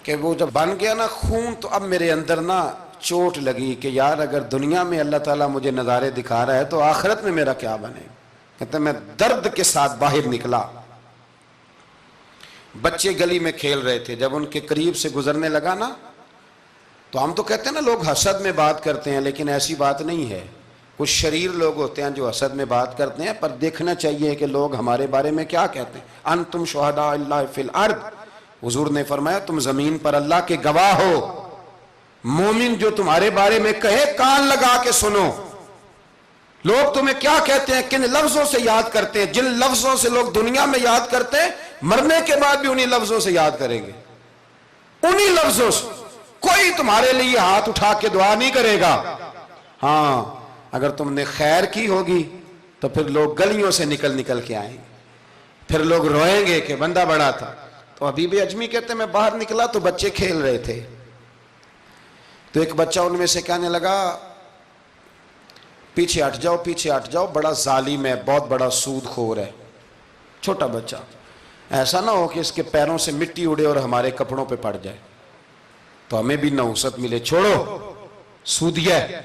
کہ وہ جب بن گیا نا خون تو اب میرے اندر نا چوٹ لگی کہ یار اگر دنیا میں اللہ تعالیٰ مجھے نظارے دکھا رہا ہے تو آخرت میں میرا کیا بنے. کہتے ہیں میں درد کے ساتھ باہر نکلا. بچے گلی میں کھیل رہے تھے، جب ان کے قریب سے گزرنے لگا نا تو ہم تو کہتے ہیں نا لوگ حسد میں بات کرتے ہیں، لیکن ایسی بات نہیں ہے. کچھ شریر لوگ ہوتے ہیں جو حسد میں بات کرتے ہیں، پر دیکھنا چاہیے کہ لوگ ہمارے بارے میں کیا کہتے ہیں. انتم شہداء اللہ فی الارض، حضور نے فرمایا تم زمین پر اللہ کے گواہ ہو. مومن جو تمہارے بارے میں کہے کان لگا کے سنو. لوگ تمہیں کیا کہتے ہیں، کن لفظوں سے یاد کرتے ہیں، جن لفظوں سے لوگ دنیا میں یاد کرتے ہیں مرنے کے بعد بھی انہی لفظوں سے یاد کریں گے. انہی لفظوں سے کوئی تمہارے لیے ہاتھ اٹھا کے دعا نہیں کرے گا. ہاں اگر تم نے خیر کی ہوگی تو پھر لوگ گلیوں سے نکل نکل کے آئیں گے، پھر لوگ روئیں گے کہ بندہ بڑا تھا. تو ابی اجمی کہتے ہیں میں باہر نکلا تو بچے کھیل رہے تھے، تو ایک بچہ ان میں سے کہنے لگا پیچھے ہٹ جاؤ، پیچھے ہٹ جاؤ، بڑا ظالم ہے، بہت بڑا سود خور ہے. چھوٹا بچہ. ایسا نہ ہو کہ اس کے پیروں سے مٹی اڑے اور ہمارے کپڑوں پہ پڑ جائے تو ہمیں بھی نحوست ملے. چھوڑو سودیا ہے.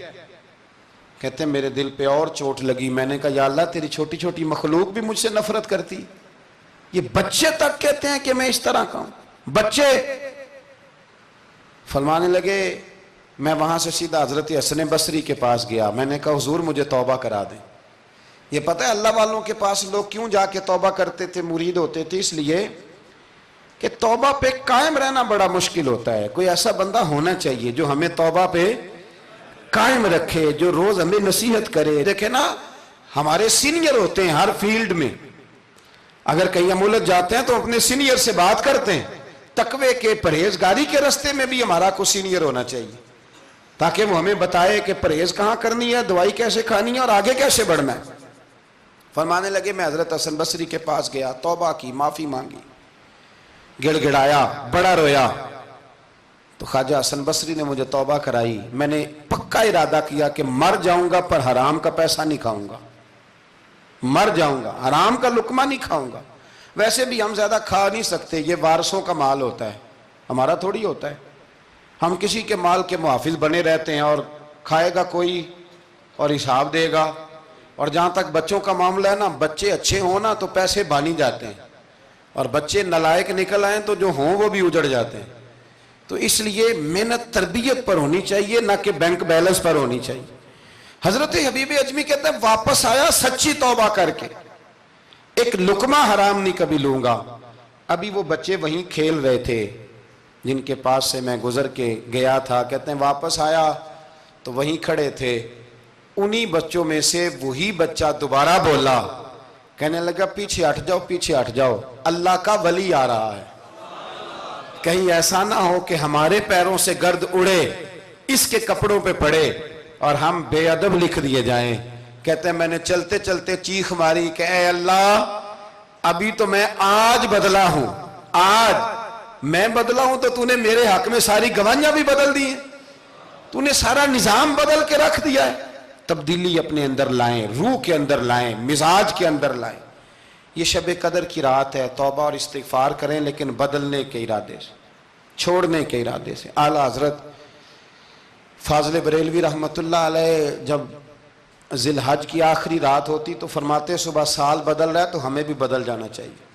کہتے ہیں میرے دل پہ اور چوٹ لگی. میں نے کہا یا اللہ تیری چھوٹی چھوٹی مخلوق بھی مجھ سے نفرت کرتی. یہ بچے تک کہتے ہیں کہ میں اس طرح کا ہوں. بچے فرمانے لگے. میں وہاں سے سیدھا حضرت حسن بصری کے پاس گیا. میں نے کہا حضور مجھے توبہ کرا دیں. یہ پتہ ہے اللہ والوں کے پاس لوگ کیوں جا کے توبہ کرتے تھے, مرید ہوتے تھے؟ اس لیے کہ توبہ پہ قائم رہنا بڑا مشکل ہوتا ہے. کوئی ایسا بندہ ہونا چاہیے جو ہمیں توبہ پہ قائم رکھے, جو روز ہمیں نصیحت کرے. دیکھیں نا, ہمارے سینئر ہوتے ہیں ہر فیلڈ میں. اگر کہیں ہم الجھ جاتے ہیں تو اپنے سینئر سے بات کرتے ہیں. تقوی کے پرہیزگاری کے راستے میں بھی ہمارا کو سینئر ہونا چاہیے تاکہ وہ ہمیں بتائے کہ پرہیز کہاں کرنی ہے, دوائی کیسے کھانی ہے اور آگے کیسے بڑھنا ہے. فرمانے لگے میں حضرت حسن بصری کے پاس گیا, توبہ کی, معافی مانگی, گڑ گڑایا, بڑا رویا. تو خواجہ حسن بصری نے مجھے توبہ کرائی. میں نے پکا ارادہ کیا کہ مر جاؤں گا پر حرام کا پیسہ نہیں کھاؤں گا. مر جاؤں گا, حرام کا لقمہ نہیں کھاؤں گا. ویسے بھی ہم زیادہ کھا نہیں سکتے, یہ وارثوں کا مال ہوتا ہے, ہمارا تھوڑی ہوتا ہے. ہم کسی کے مال کے محافظ بنے رہتے ہیں اور کھائے گا کوئی اور حساب دے گا. اور جہاں تک بچوں کا معاملہ ہے نا, بچے اچھے ہوں نا تو پیسے بانی جاتے ہیں, اور بچے نالائق نکل آئیں تو جو ہوں وہ بھی اجڑ جاتے ہیں. تو اس لیے محنت تربیت پر ہونی چاہیے, نہ کہ بینک بیلنس پر ہونی چاہیے. حضرت حبیب اجمی کہتے ہیں واپس آیا سچی توبہ کر کے, ایک لقمہ حرام نہیں کبھی لوں گا. ابھی وہ بچے وہیں کھیل رہے تھے جن کے پاس سے میں گزر کے گیا تھا. کہتے ہیں واپس آیا تو وہیں کھڑے تھے. انہی بچوں میں سے وہی بچہ دوبارہ بولا, کہنے لگا پیچھے ہٹ جاؤ, پیچھے ہٹ جاؤ, اللہ کا ولی آ رہا ہے. کہیں ایسا نہ ہو کہ ہمارے پیروں سے گرد اڑے, اس کے کپڑوں پہ پڑے اور ہم بے ادب لکھ دیے جائیں. کہتے ہیں میں نے چلتے چلتے چیخ ماری کہ اے اللہ, ابھی تو میں آج بدلا ہوں, آج میں بدلا ہوں تو نے میرے حق میں ساری گواہیاں بھی بدل دی ہیں, نے سارا نظام بدل کے رکھ دیا ہے. تبدیلی اپنے اندر لائیں, روح کے اندر لائیں, مزاج کے اندر لائیں. یہ شب قدر کی رات ہے, توبہ اور استغفار کریں لیکن بدلنے کے ارادے سے, چھوڑنے کے ارادے سے. اعلیٰ حضرت فاضل بریلوی رحمۃ اللہ علیہ جب ذی الحج کی آخری رات ہوتی تو فرماتے صبح سال بدل رہا ہے تو ہمیں بھی بدل جانا چاہیے.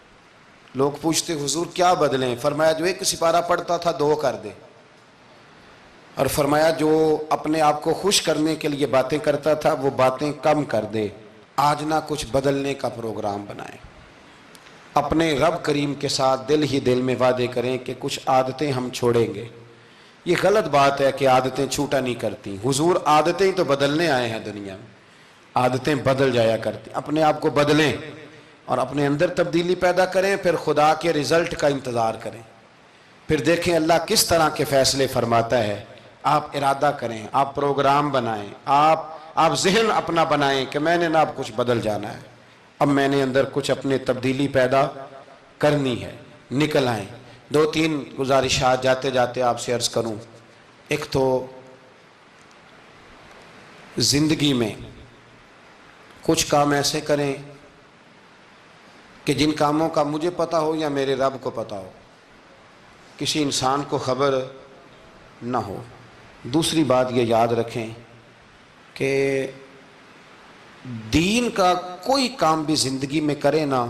لوگ پوچھتے حضور کیا بدلیں؟ فرمایا جو ایک سپارہ پڑھتا تھا 2 کر دے, اور فرمایا جو اپنے آپ کو خوش کرنے کے لیے باتیں کرتا تھا وہ باتیں کم کر دے. آج نہ کچھ بدلنے کا پروگرام بنائیں, اپنے رب کریم کے ساتھ دل ہی دل میں وعدے کریں کہ کچھ عادتیں ہم چھوڑیں گے. یہ غلط بات ہے کہ عادتیں چھوٹا نہیں کرتی. حضور عادتیں تو بدلنے آئے ہیں دنیا میں, عادتیں بدل جایا کرتی. اپنے آپ کو بدلیں اور اپنے اندر تبدیلی پیدا کریں, پھر خدا کے رزلٹ کا انتظار کریں, پھر دیکھیں اللہ کس طرح کے فیصلے فرماتا ہے. آپ ارادہ کریں, آپ پروگرام بنائیں, آپ ذہن اپنا بنائیں کہ میں نے نا اب کچھ بدل جانا ہے, اب میں نے اندر کچھ اپنے تبدیلی پیدا کرنی ہے. نکل آئیں. 2-3 گزارشات جاتے جاتے آپ سے عرض کروں. ایک تو زندگی میں کچھ کام ایسے کریں کہ جن کاموں کا مجھے پتا ہو یا میرے رب کو پتا ہو, کسی انسان کو خبر نہ ہو. دوسری بات یہ یاد رکھیں کہ دین کا کوئی کام بھی زندگی میں کریں نا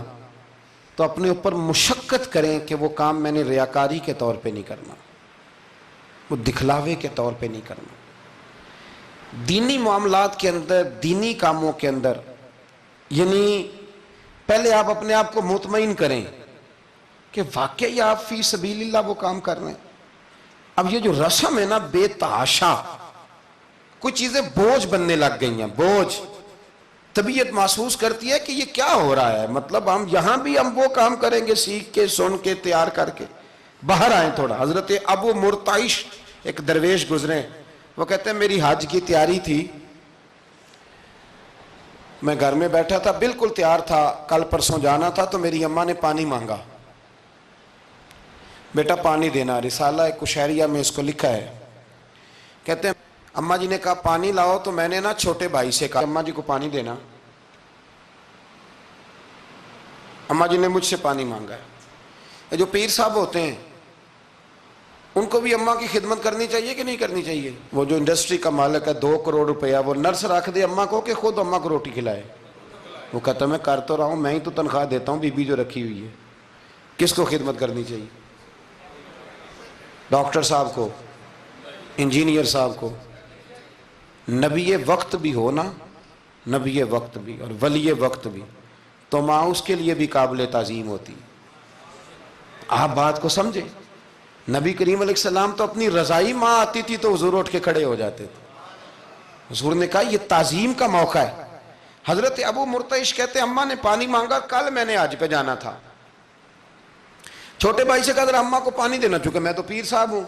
تو اپنے اوپر مشقت کریں کہ وہ کام میں نے ریاکاری کے طور پہ نہیں کرنا, وہ دکھلاوے کے طور پہ نہیں کرنا. دینی معاملات کے اندر, دینی کاموں کے اندر, یعنی پہلے آپ اپنے آپ کو مطمئن کریں کہ واقعی آپ فی سبیل اللہ وہ کام کر رہے ہیں. اب یہ جو رسم ہے نا بے تحاشا, کچھ چیزیں بوجھ بننے لگ گئی ہیں, بوجھ. طبیعت محسوس کرتی ہے کہ یہ کیا ہو رہا ہے, مطلب ہم یہاں بھی ہم وہ کام کریں گے سیکھ کے, سن کے, تیار کر کے. باہر آئیں تھوڑا. حضرت ابو مرتعش ایک درویش گزرے, وہ کہتے ہیں میری حج کی تیاری تھی, میں گھر میں بیٹھا تھا, بالکل تیار تھا, کل پرسوں جانا تھا, تو میری اماں نے پانی مانگا, بیٹا پانی دینا. رسالہ کشیریہ میں اس کو لکھا ہے. کہتے ہیں اماں جی نے کہا پانی لاؤ, تو میں نے نا چھوٹے بھائی سے کہا اماں جی کو پانی دینا. اماں جی نے مجھ سے پانی مانگا ہے. جو پیر صاحب ہوتے ہیں ان کو بھی اماں کی خدمت کرنی چاہیے کہ نہیں کرنی چاہیے؟ وہ جو انڈسٹری کا مالک ہے 2 کروڑ روپیہ وہ نرس رکھ دے اماں کو کہ خود اماں کو روٹی کھلائے؟ وہ کہتا میں کر تو رہا ہوں، میں ہی تو تنخواہ دیتا ہوں، بی بی جو رکھی ہوئی ہے۔ کس کو خدمت کرنی چاہیے؟ ڈاکٹر صاحب کو، انجینئر صاحب کو؟ نبی وقت بھی ہو نا، نبی وقت بھی اور ولی وقت بھی، تو ماں اس کے لیے بھی قابل تعظیم ہوتی۔ آپ بات کو سمجھیں، نبی کریم علیہ السلام تو اپنی رضائی ماں آتی تھی تو حضور اٹھ کے کھڑے ہو جاتے تھے۔ حضور نے کہا یہ تعظیم کا موقع ہے۔ حضرت ابو مرتعش کہتے ہیں اماں نے پانی مانگا، کل میں نے حج پہ جانا تھا، چھوٹے بھائی سے کہا ذرا اماں کو پانی دینا، چونکہ میں تو پیر صاحب ہوں،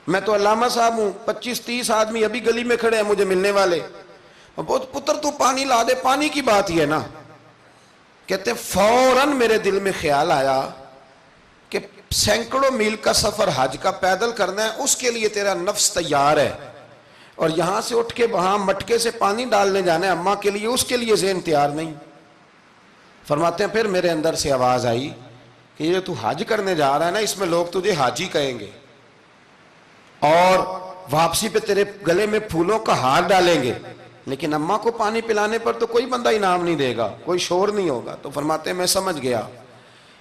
میں تو علامہ صاحب ہوں، 25-30 آدمی ابھی گلی میں کھڑے ہیں مجھے ملنے والے، بہت پتر تو پانی لا دے، پانی کی بات ہی ہے نا۔ کہتے ہیں فوراً میرے دل میں خیال آیا کہ سینکڑوں میل کا سفر حج کا پیدل کرنا ہے، اس کے لیے تیرا نفس تیار ہے، اور یہاں سے اٹھ کے وہاں مٹکے سے پانی ڈالنے جانا ہے اماں کے لیے، اس کے لیے ذہن تیار نہیں۔ فرماتے ہیں پھر میرے اندر سے آواز آئی کہ یہ تو حج کرنے جا رہا ہے نا، اس میں لوگ تجھے حاجی کہیں گے، اور واپسی پہ تیرے گلے میں پھولوں کا ہار ڈالیں گے، لیکن اماں کو پانی پلانے پر تو کوئی بندہ انعام نہیں دے گا، کوئی شور نہیں ہوگا۔ تو فرماتے ہیں میں سمجھ گیا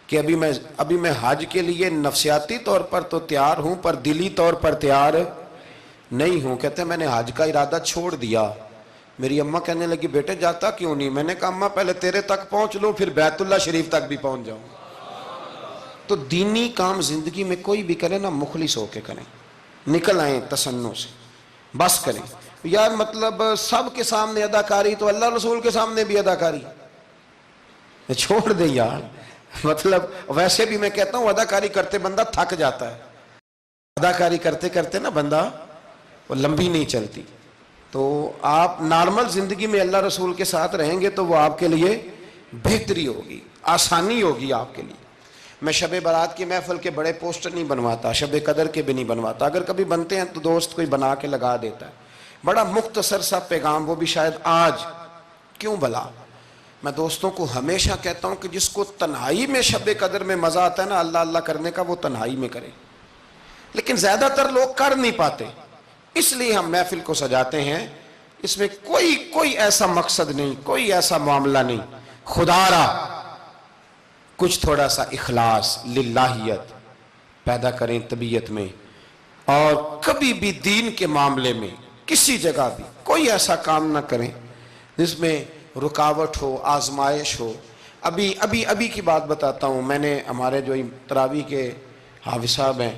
کہ ابھی میں حج کے لیے نفسیاتی طور پر تو تیار ہوں پر دلی طور پر تیار نہیں ہوں۔ کہتے ہیں میں نے حج کا ارادہ چھوڑ دیا۔ میری اماں کہنے لگی بیٹے جاتا کیوں نہیں؟ میں نے کہا اماں پہلے تیرے تک پہنچ لوں پھر بیت اللہ شریف تک بھی پہنچ جاؤں۔ تو دینی کام زندگی میں کوئی بھی کرے نا مخلص ہو کے کریں، نکل آئیں تصنع سے، بس کریں۔ یار مطلب سب کے سامنے اداکاری تو اللہ رسول کے سامنے بھی اداکاری چھوڑ دے یار۔ مطلب ویسے بھی میں کہتا ہوں اداکاری کرتے بندہ تھک جاتا ہے، اداکاری کرتے کرتے نا بندہ وہ لمبی نہیں چلتی۔ تو آپ نارمل زندگی میں اللہ رسول کے ساتھ رہیں گے تو وہ آپ کے لیے بہتری ہوگی، آسانی ہوگی آپ کے لیے۔ میں شب برات کی محفل کے بڑے پوسٹر نہیں بنواتا، شب قدر کے بھی نہیں بنواتا، اگر کبھی بنتے ہیں تو دوست کوئی بنا کے لگا دیتا ہے، بڑا مختصر سا پیغام، وہ بھی شاید آج کیوں بلا۔ میں دوستوں کو ہمیشہ کہتا ہوں کہ جس کو تنہائی میں شب قدر میں مزہ آتا ہے نا اللہ اللہ کرنے کا، وہ تنہائی میں کرے، لیکن زیادہ تر لوگ کر نہیں پاتے، اس لیے ہم محفل کو سجاتے ہیں۔ اس میں کوئی ایسا مقصد نہیں، کوئی ایسا معاملہ نہیں، خدا را کچھ تھوڑا سا اخلاص للہیت پیدا کریں طبیعت میں، اور کبھی بھی دین کے معاملے میں کسی جگہ بھی کوئی ایسا کام نہ کریں جس میں رکاوٹ ہو، آزمائش ہو۔ ابھی کی بات بتاتا ہوں، میں نے ہمارے جو تراویح کے حافظ صاحب ہیں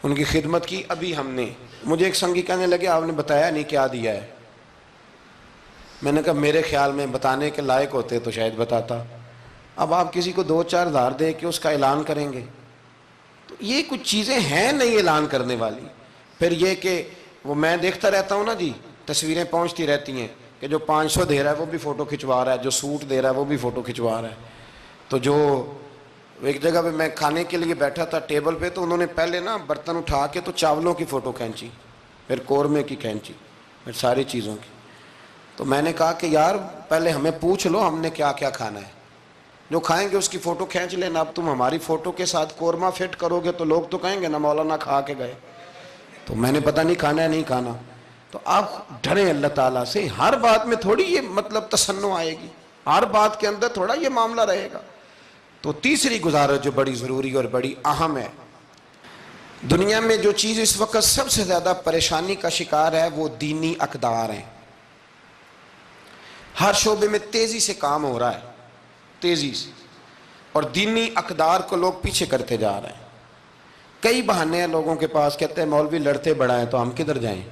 ان کی خدمت کی۔ ابھی ہم نے، مجھے ایک سنگی کہنے لگے آپ نے بتایا نہیں کیا دیا ہے؟ میں نے کہا میرے خیال میں بتانے کے لائق ہوتے تو شاید بتاتا۔ اب آپ کسی کو 2-4 ہزار دے کے اس کا اعلان کریں گے تو یہ کچھ چیزیں ہیں نہیں اعلان کرنے والی۔ پھر یہ کہ وہ میں دیکھتا رہتا ہوں نا جی، تصویریں پہنچتی رہتی ہیں کہ جو 500 دے رہا ہے وہ بھی فوٹو کھنچوا رہا ہے، جو سوٹ دے رہا ہے وہ بھی فوٹو کھنچوا رہا ہے۔ تو جو ایک جگہ پہ میں کھانے کے لیے بیٹھا تھا ٹیبل پہ، تو انہوں نے پہلے نا برتن اٹھا کے تو چاولوں کی فوٹو کھینچی، پھر قورمے کی کھینچی، پھر ساری چیزوں کی۔ تو میں نے کہا کہ یار پہلے ہمیں پوچھ لو ہم نے کیا کیا کھانا ہے، جو کھائیں گے اس کی فوٹو کھینچ لینا۔ اب تم ہماری فوٹو کے ساتھ قورمہ فٹ کرو گے تو لوگ تو کہیں گے نا مولانا کھا کے گئے، تو میں نے پتہ نہیں کھانا ہے نہیں کھانا۔ تو آپ ڈریں اللہ تعالیٰ سے، ہر بات میں تھوڑی یہ مطلب تصنع آئے گی، ہر بات کے اندر تھوڑا یہ معاملہ رہے گا۔ تو تیسری گزارش جو بڑی ضروری اور بڑی اہم ہے، دنیا میں جو چیز اس وقت سب سے زیادہ پریشانی کا شکار ہے وہ دینی اقدار ہیں۔ ہر شعبے میں تیزی سے کام ہو رہا ہے، تیزی سے، اور دینی اقدار کو لوگ پیچھے کرتے جا رہے ہیں۔ کئی بہانے ہیں لوگوں کے پاس، کہتے ہیں مولوی لڑتے بڑا ہیں تو ہم کدھر جائیں؟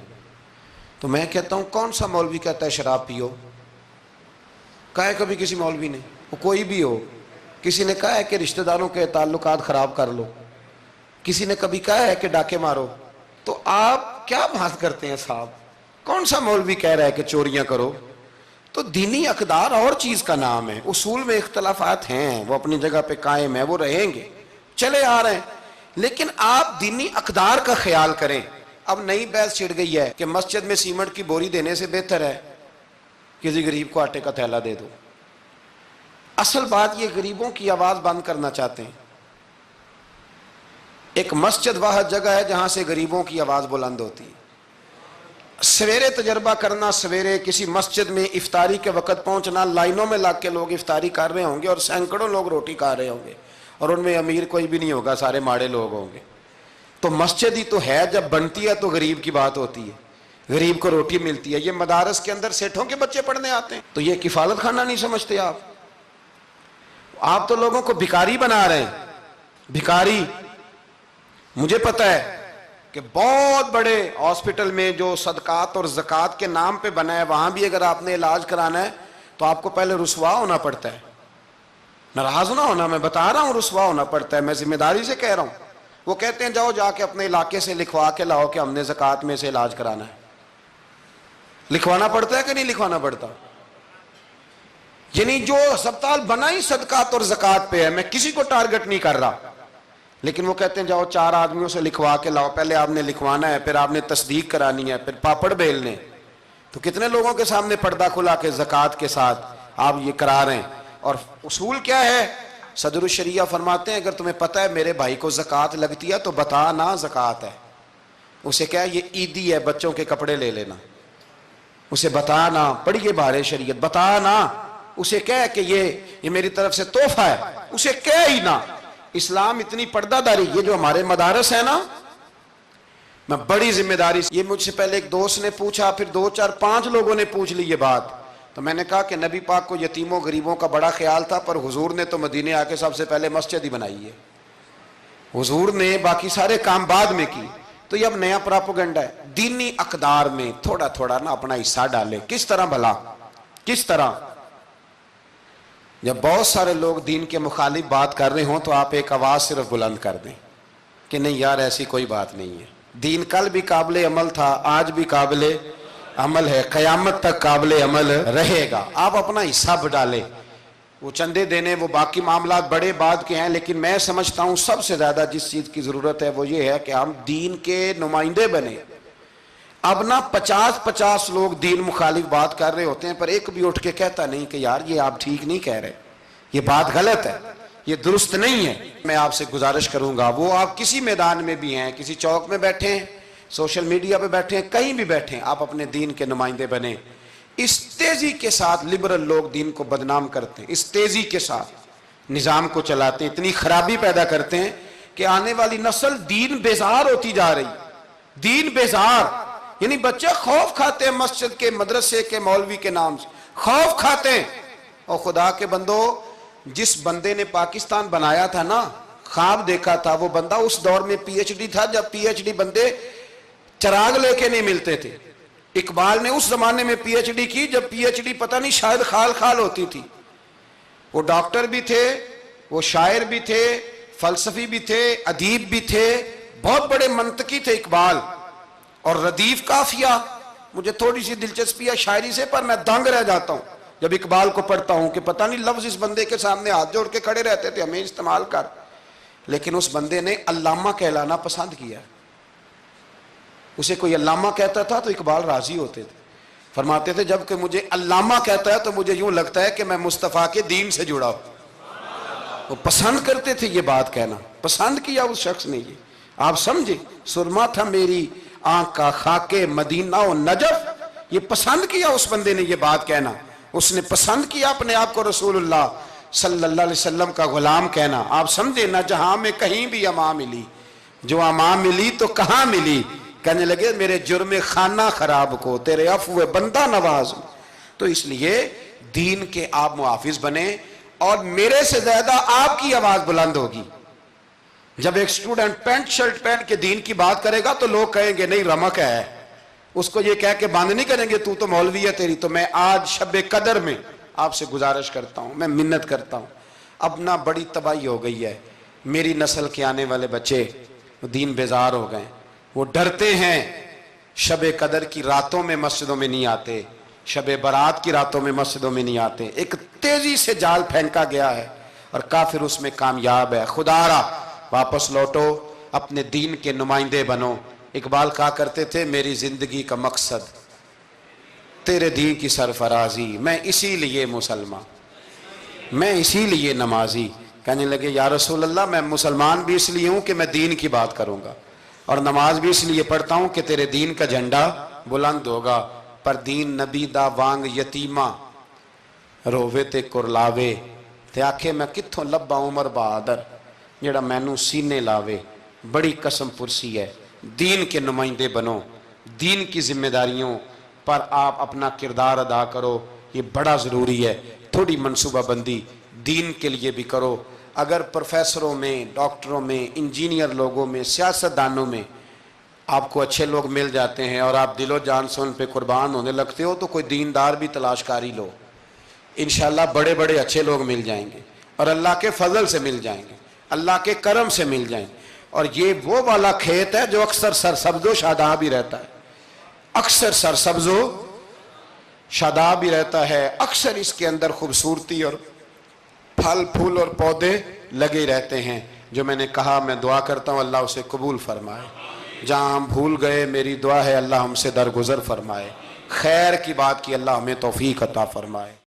تو میں کہتا ہوں کون سا مولوی کہتا ہے شراب پیو؟ کہا ہے کبھی کسی مولوی نے؟ وہ کوئی بھی ہو، کسی نے کہا ہے کہ رشتہ داروں کے تعلقات خراب کر لو؟ کسی نے کبھی کہا ہے کہ ڈاکے مارو؟ تو آپ کیا بات کرتے ہیں صاحب؟ کون سا مولوی کہہ رہا ہے کہ چوریاں کرو؟ تو دینی اقدار اور چیز کا نام ہے، اصول میں اختلافات ہیں، وہ اپنی جگہ پہ قائم ہیں، وہ رہیں گے، چلے آ رہے ہیں، لیکن آپ دینی اقدار کا خیال کریں۔ اب نئی بحث چھڑ گئی ہے کہ مسجد میں سیمنٹ کی بوری دینے سے بہتر ہے کسی غریب کو آٹے کا تھیلا دے دو۔ اصل بات یہ غریبوں کی آواز بند کرنا چاہتے ہیں۔ ایک مسجد واحد جگہ ہے جہاں سے غریبوں کی آواز بلند ہوتی ہے۔ سویرے تجربہ کرنا، سویرے کسی مسجد میں افطاری کے وقت پہنچنا، لائنوں میں لگ کے لوگ افطاری کر رہے ہوں گے اور سینکڑوں لوگ روٹی کھا رہے ہوں گے، اور ان میں امیر کوئی بھی نہیں ہوگا، سارے ماڑے لوگ ہوں گے۔ تو مسجد ہی تو ہے، جب بنتی ہے تو غریب کی بات ہوتی ہے، غریب کو روٹی ملتی ہے۔ یہ مدارس کے اندر سیٹھوں کے بچے پڑھنے آتے ہیں، تو یہ کفالت خانہ نہیں سمجھتے آپ تو لوگوں کو بھکاری بنا رہے ہیں، بھکاری۔ مجھے پتہ ہے کہ بہت بڑے ہاسپٹل میں جو صدقات اور زکوٰۃ کے نام پہ بنا ہے، وہاں بھی اگر آپ نے علاج کرانا ہے تو آپ کو پہلے رسوا ہونا پڑتا ہے۔ ناراض نہ ہونا، میں بتا رہا ہوں رسوا ہونا پڑتا ہے، میں ذمہ داری سے کہہ رہا ہوں۔ وہ کہتے ہیں جاؤ جا کے اپنے علاقے سے لکھوا کے لاؤ کہ ہم نے زکوٰۃ میں سے علاج کرانا ہے۔ لکھوانا پڑتا ہے کہ نہیں لکھوانا پڑتا؟ یعنی جو ہسپتال بنا ہی صدقات اور زکوٰۃ پہ ہے، میں کسی کو ٹارگٹ نہیں کر رہا، لیکن وہ کہتے ہیں جاؤ 4 آدمیوں سے لکھوا کے لاؤ۔ پہلے آپ نے لکھوانا ہے، پھر آپ نے تصدیق کرانی ہے، پھر پاپڑ بیلنے۔ تو کتنے لوگوں کے سامنے پردہ کھلا کے زکوٰۃ کے ساتھ آپ یہ کرا رہے ہیں؟ اور اصول کیا ہے؟ صدر الشریعہ فرماتے ہیں اگر تمہیں پتہ ہے میرے بھائی کو زکوٰۃ لگتی ہے تو بتا نا زکوٰۃ ہے، اسے کیا یہ عیدی ہے، بچوں کے کپڑے لے لینا، اسے بتا نا، پڑھیے بارے شریعت، بتا نا، اسے کہہ کہ یہ میری طرف سے تحفہ ہے، اسے کہہ ہی نا۔ اسلام اتنی پردہ داری، یہ جو ہمارے مدارس ہیں نا، میں بڑی ذمہ داری سے، یہ مجھ سے پہلے ایک دوست نے پوچھا، پھر 2 4 5 لوگوں نے پوچھ لی یہ بات، تو میں نے کہا کہ نبی پاک کو یتیموں غریبوں کا بڑا خیال تھا، پر حضور نے تو مدینے آ کے سب سے پہلے مسجد ہی بنائی ہے، حضور نے باقی سارے کام بعد میں کی۔ تو یہ اب نیا پراپوگنڈا ہے، دینی اقدار میں تھوڑا تھوڑا نا اپنا حصہ ڈالے۔ کس طرح بھلا؟ کس طرح؟ جب بہت سارے لوگ دین کے مخالف بات کر رہے ہوں تو آپ ایک آواز صرف بلند کر دیں کہ نہیں یار ایسی کوئی بات نہیں ہے، دین کل بھی قابل عمل تھا، آج بھی قابل عمل ہے، قیامت تک قابل عمل رہے گا۔ آپ اپنا حصہ ڈالیں، وہ چندے دینے وہ باقی معاملات بڑے بعد کے ہیں، لیکن میں سمجھتا ہوں سب سے زیادہ جس چیز کی ضرورت ہے وہ یہ ہے کہ ہم دین کے نمائندے بنیں۔ اب نہ 50 لوگ دین مخالف بات کر رہے ہوتے ہیں، پر ایک بھی اٹھ کے کہتا نہیں کہ یار یہ آپ ٹھیک نہیں کہہ رہے، یہ بات غلط ہے، یہ درست نہیں ہے۔ میں آپ سے گزارش کروں گا، وہ آپ کسی میدان میں بھی ہیں، کسی چوک میں بیٹھے ہیں، سوشل میڈیا پہ بیٹھے ہیں، کہیں بھی بیٹھے ہیں، آپ اپنے دین کے نمائندے بنیں۔ اس تیزی کے ساتھ لبرل لوگ دین کو بدنام کرتے ہیں، اس تیزی کے ساتھ نظام کو چلاتے ہیں، اتنی خرابی پیدا کرتے ہیں کہ آنے والی نسل دین بیزار ہوتی جا رہی، دین بیزار، یعنی بچے خوف کھاتے ہیں مسجد کے، مدرسے کے، مولوی کے نام سے خوف کھاتے ہیں۔ اور خدا کے بندو، جس بندے نے پاکستان بنایا تھا نا، خواب دیکھا تھا، وہ بندہ اس دور میں پی ایچ ڈی تھا جب پی ایچ ڈی بندے چراغ لے کے نہیں ملتے تھے۔ اقبال نے اس زمانے میں پی ایچ ڈی کی جب پی ایچ ڈی پتہ نہیں شاید خال خال ہوتی تھی۔ وہ ڈاکٹر بھی تھے، وہ شاعر بھی تھے، فلسفی بھی تھے، ادیب بھی تھے، بہت بڑے منطقی تھے اقبال۔ اور ردیف قافیہ، مجھے تھوڑی سی دلچسپی ہے شاعری سے، پر میں دنگ رہ جاتا ہوں جب اقبال کو پڑھتا ہوں کہ پتہ نہیں لفظ اس بندے کے سامنے ہاتھ جوڑ کے کھڑے رہتے تھے ہمیں استعمال کر، لیکن اس بندے نے علامہ کہلانا پسند کیا۔ اسے کوئی علامہ کہتا تھا تو اقبال راضی ہوتے تھے، فرماتے تھے جب کہ مجھے علامہ کہتا ہے تو مجھے یوں لگتا ہے کہ میں مصطفیٰ کے دین سے جڑا ہوں۔ وہ پسند کرتے تھے یہ بات کہنا، پسند کیا اس شخص نے یہ، آپ سمجھے، سرما تھا میری آنکھ کا خاک مدینہ و نجف، یہ پسند کیا اس بندے نے یہ بات کہنا، اس نے پسند کیا اپنے آپ کو رسول اللہ صلی اللہ علیہ وسلم کا غلام کہنا۔ آپ سمجھے نہ جہاں میں کہیں بھی اما ملی، جو اما ملی تو کہاں ملی، کہنے لگے میرے جرم خانہ خراب کو تیرے عفو بندہ نواز۔ تو اس لیے دین کے آپ محافظ بنیں، اور میرے سے زیادہ آپ کی آواز بلند ہوگی۔ جب ایک اسٹوڈنٹ پینٹ شرٹ پہن کے دین کی بات کرے گا تو لوگ کہیں گے نہیں رمق ہے، اس کو یہ کہہ کے بند نہیں کریں گے تو مولوی ہے تیری۔ تو میں آج شب قدر میں آپ سے گزارش کرتا ہوں، میں منت کرتا ہوں، اب نہ بڑی تباہی ہو گئی ہے، میری نسل کے آنے والے بچے دین بیزار ہو گئے، وہ ڈرتے ہیں، شب قدر کی راتوں میں مسجدوں میں نہیں آتے، شب برات کی راتوں میں مسجدوں میں نہیں آتے۔ ایک تیزی سے جال پھینکا گیا ہے اور کافر اس میں کامیاب ہے۔ خدا را واپس لوٹو، اپنے دین کے نمائندے بنو۔ اقبال کہا کرتے تھے میری زندگی کا مقصد تیرے دین کی سرفرازی، میں اسی لیے مسلمان۔ میں اسی لیے نمازی. کہنے لگے یا رسول اللہ میں مسلمان بھی اس لیے ہوں کہ میں دین کی بات کروں گا، اور نماز بھی اس لیے پڑھتا ہوں کہ تیرے دین کا جھنڈا بلند ہوگا. پر دین نبی دا وانگ یتیمہ رووے تے کرلاوے تے آکھے میں کتھوں لبا عمر بہادر جڑا مینوں سینے لاوے. بڑی قسم پرسی ہے. دین کے نمائندے بنو، دین کی ذمہ داریوں پر آپ اپنا کردار ادا کرو، یہ بڑا ضروری ہے. تھوڑی منصوبہ بندی دین کے لیے بھی کرو. اگر پروفیسروں میں، ڈاکٹروں میں، انجینئر لوگوں میں، سیاستدانوں میں آپ کو اچھے لوگ مل جاتے ہیں اور آپ دل و جان سے ان پہ قربان ہونے لگتے ہو، تو کوئی دیندار بھی تلاش کاری لو، انشاءاللہ بڑے بڑے اچھے لوگ مل جائیں گے، اور اللہ کے فضل سے مل جائیں گے، اللہ کے کرم سے مل جائیں گے. اور یہ وہ والا کھیت ہے جو اکثر سرسبز و شاداب ہی رہتا ہے، اکثر سرسبز و شاداب ہی رہتا ہے، اکثر اس کے اندر خوبصورتی اور پھل پھول اور پودے لگے رہتے ہیں. جو میں نے کہا میں دعا کرتا ہوں اللہ اسے قبول فرمائے. جہاں ہم بھول گئے میری دعا ہے اللہ ہم سے درگزر فرمائے. خیر کی بات کی اللہ ہمیں توفیق عطا فرمائے.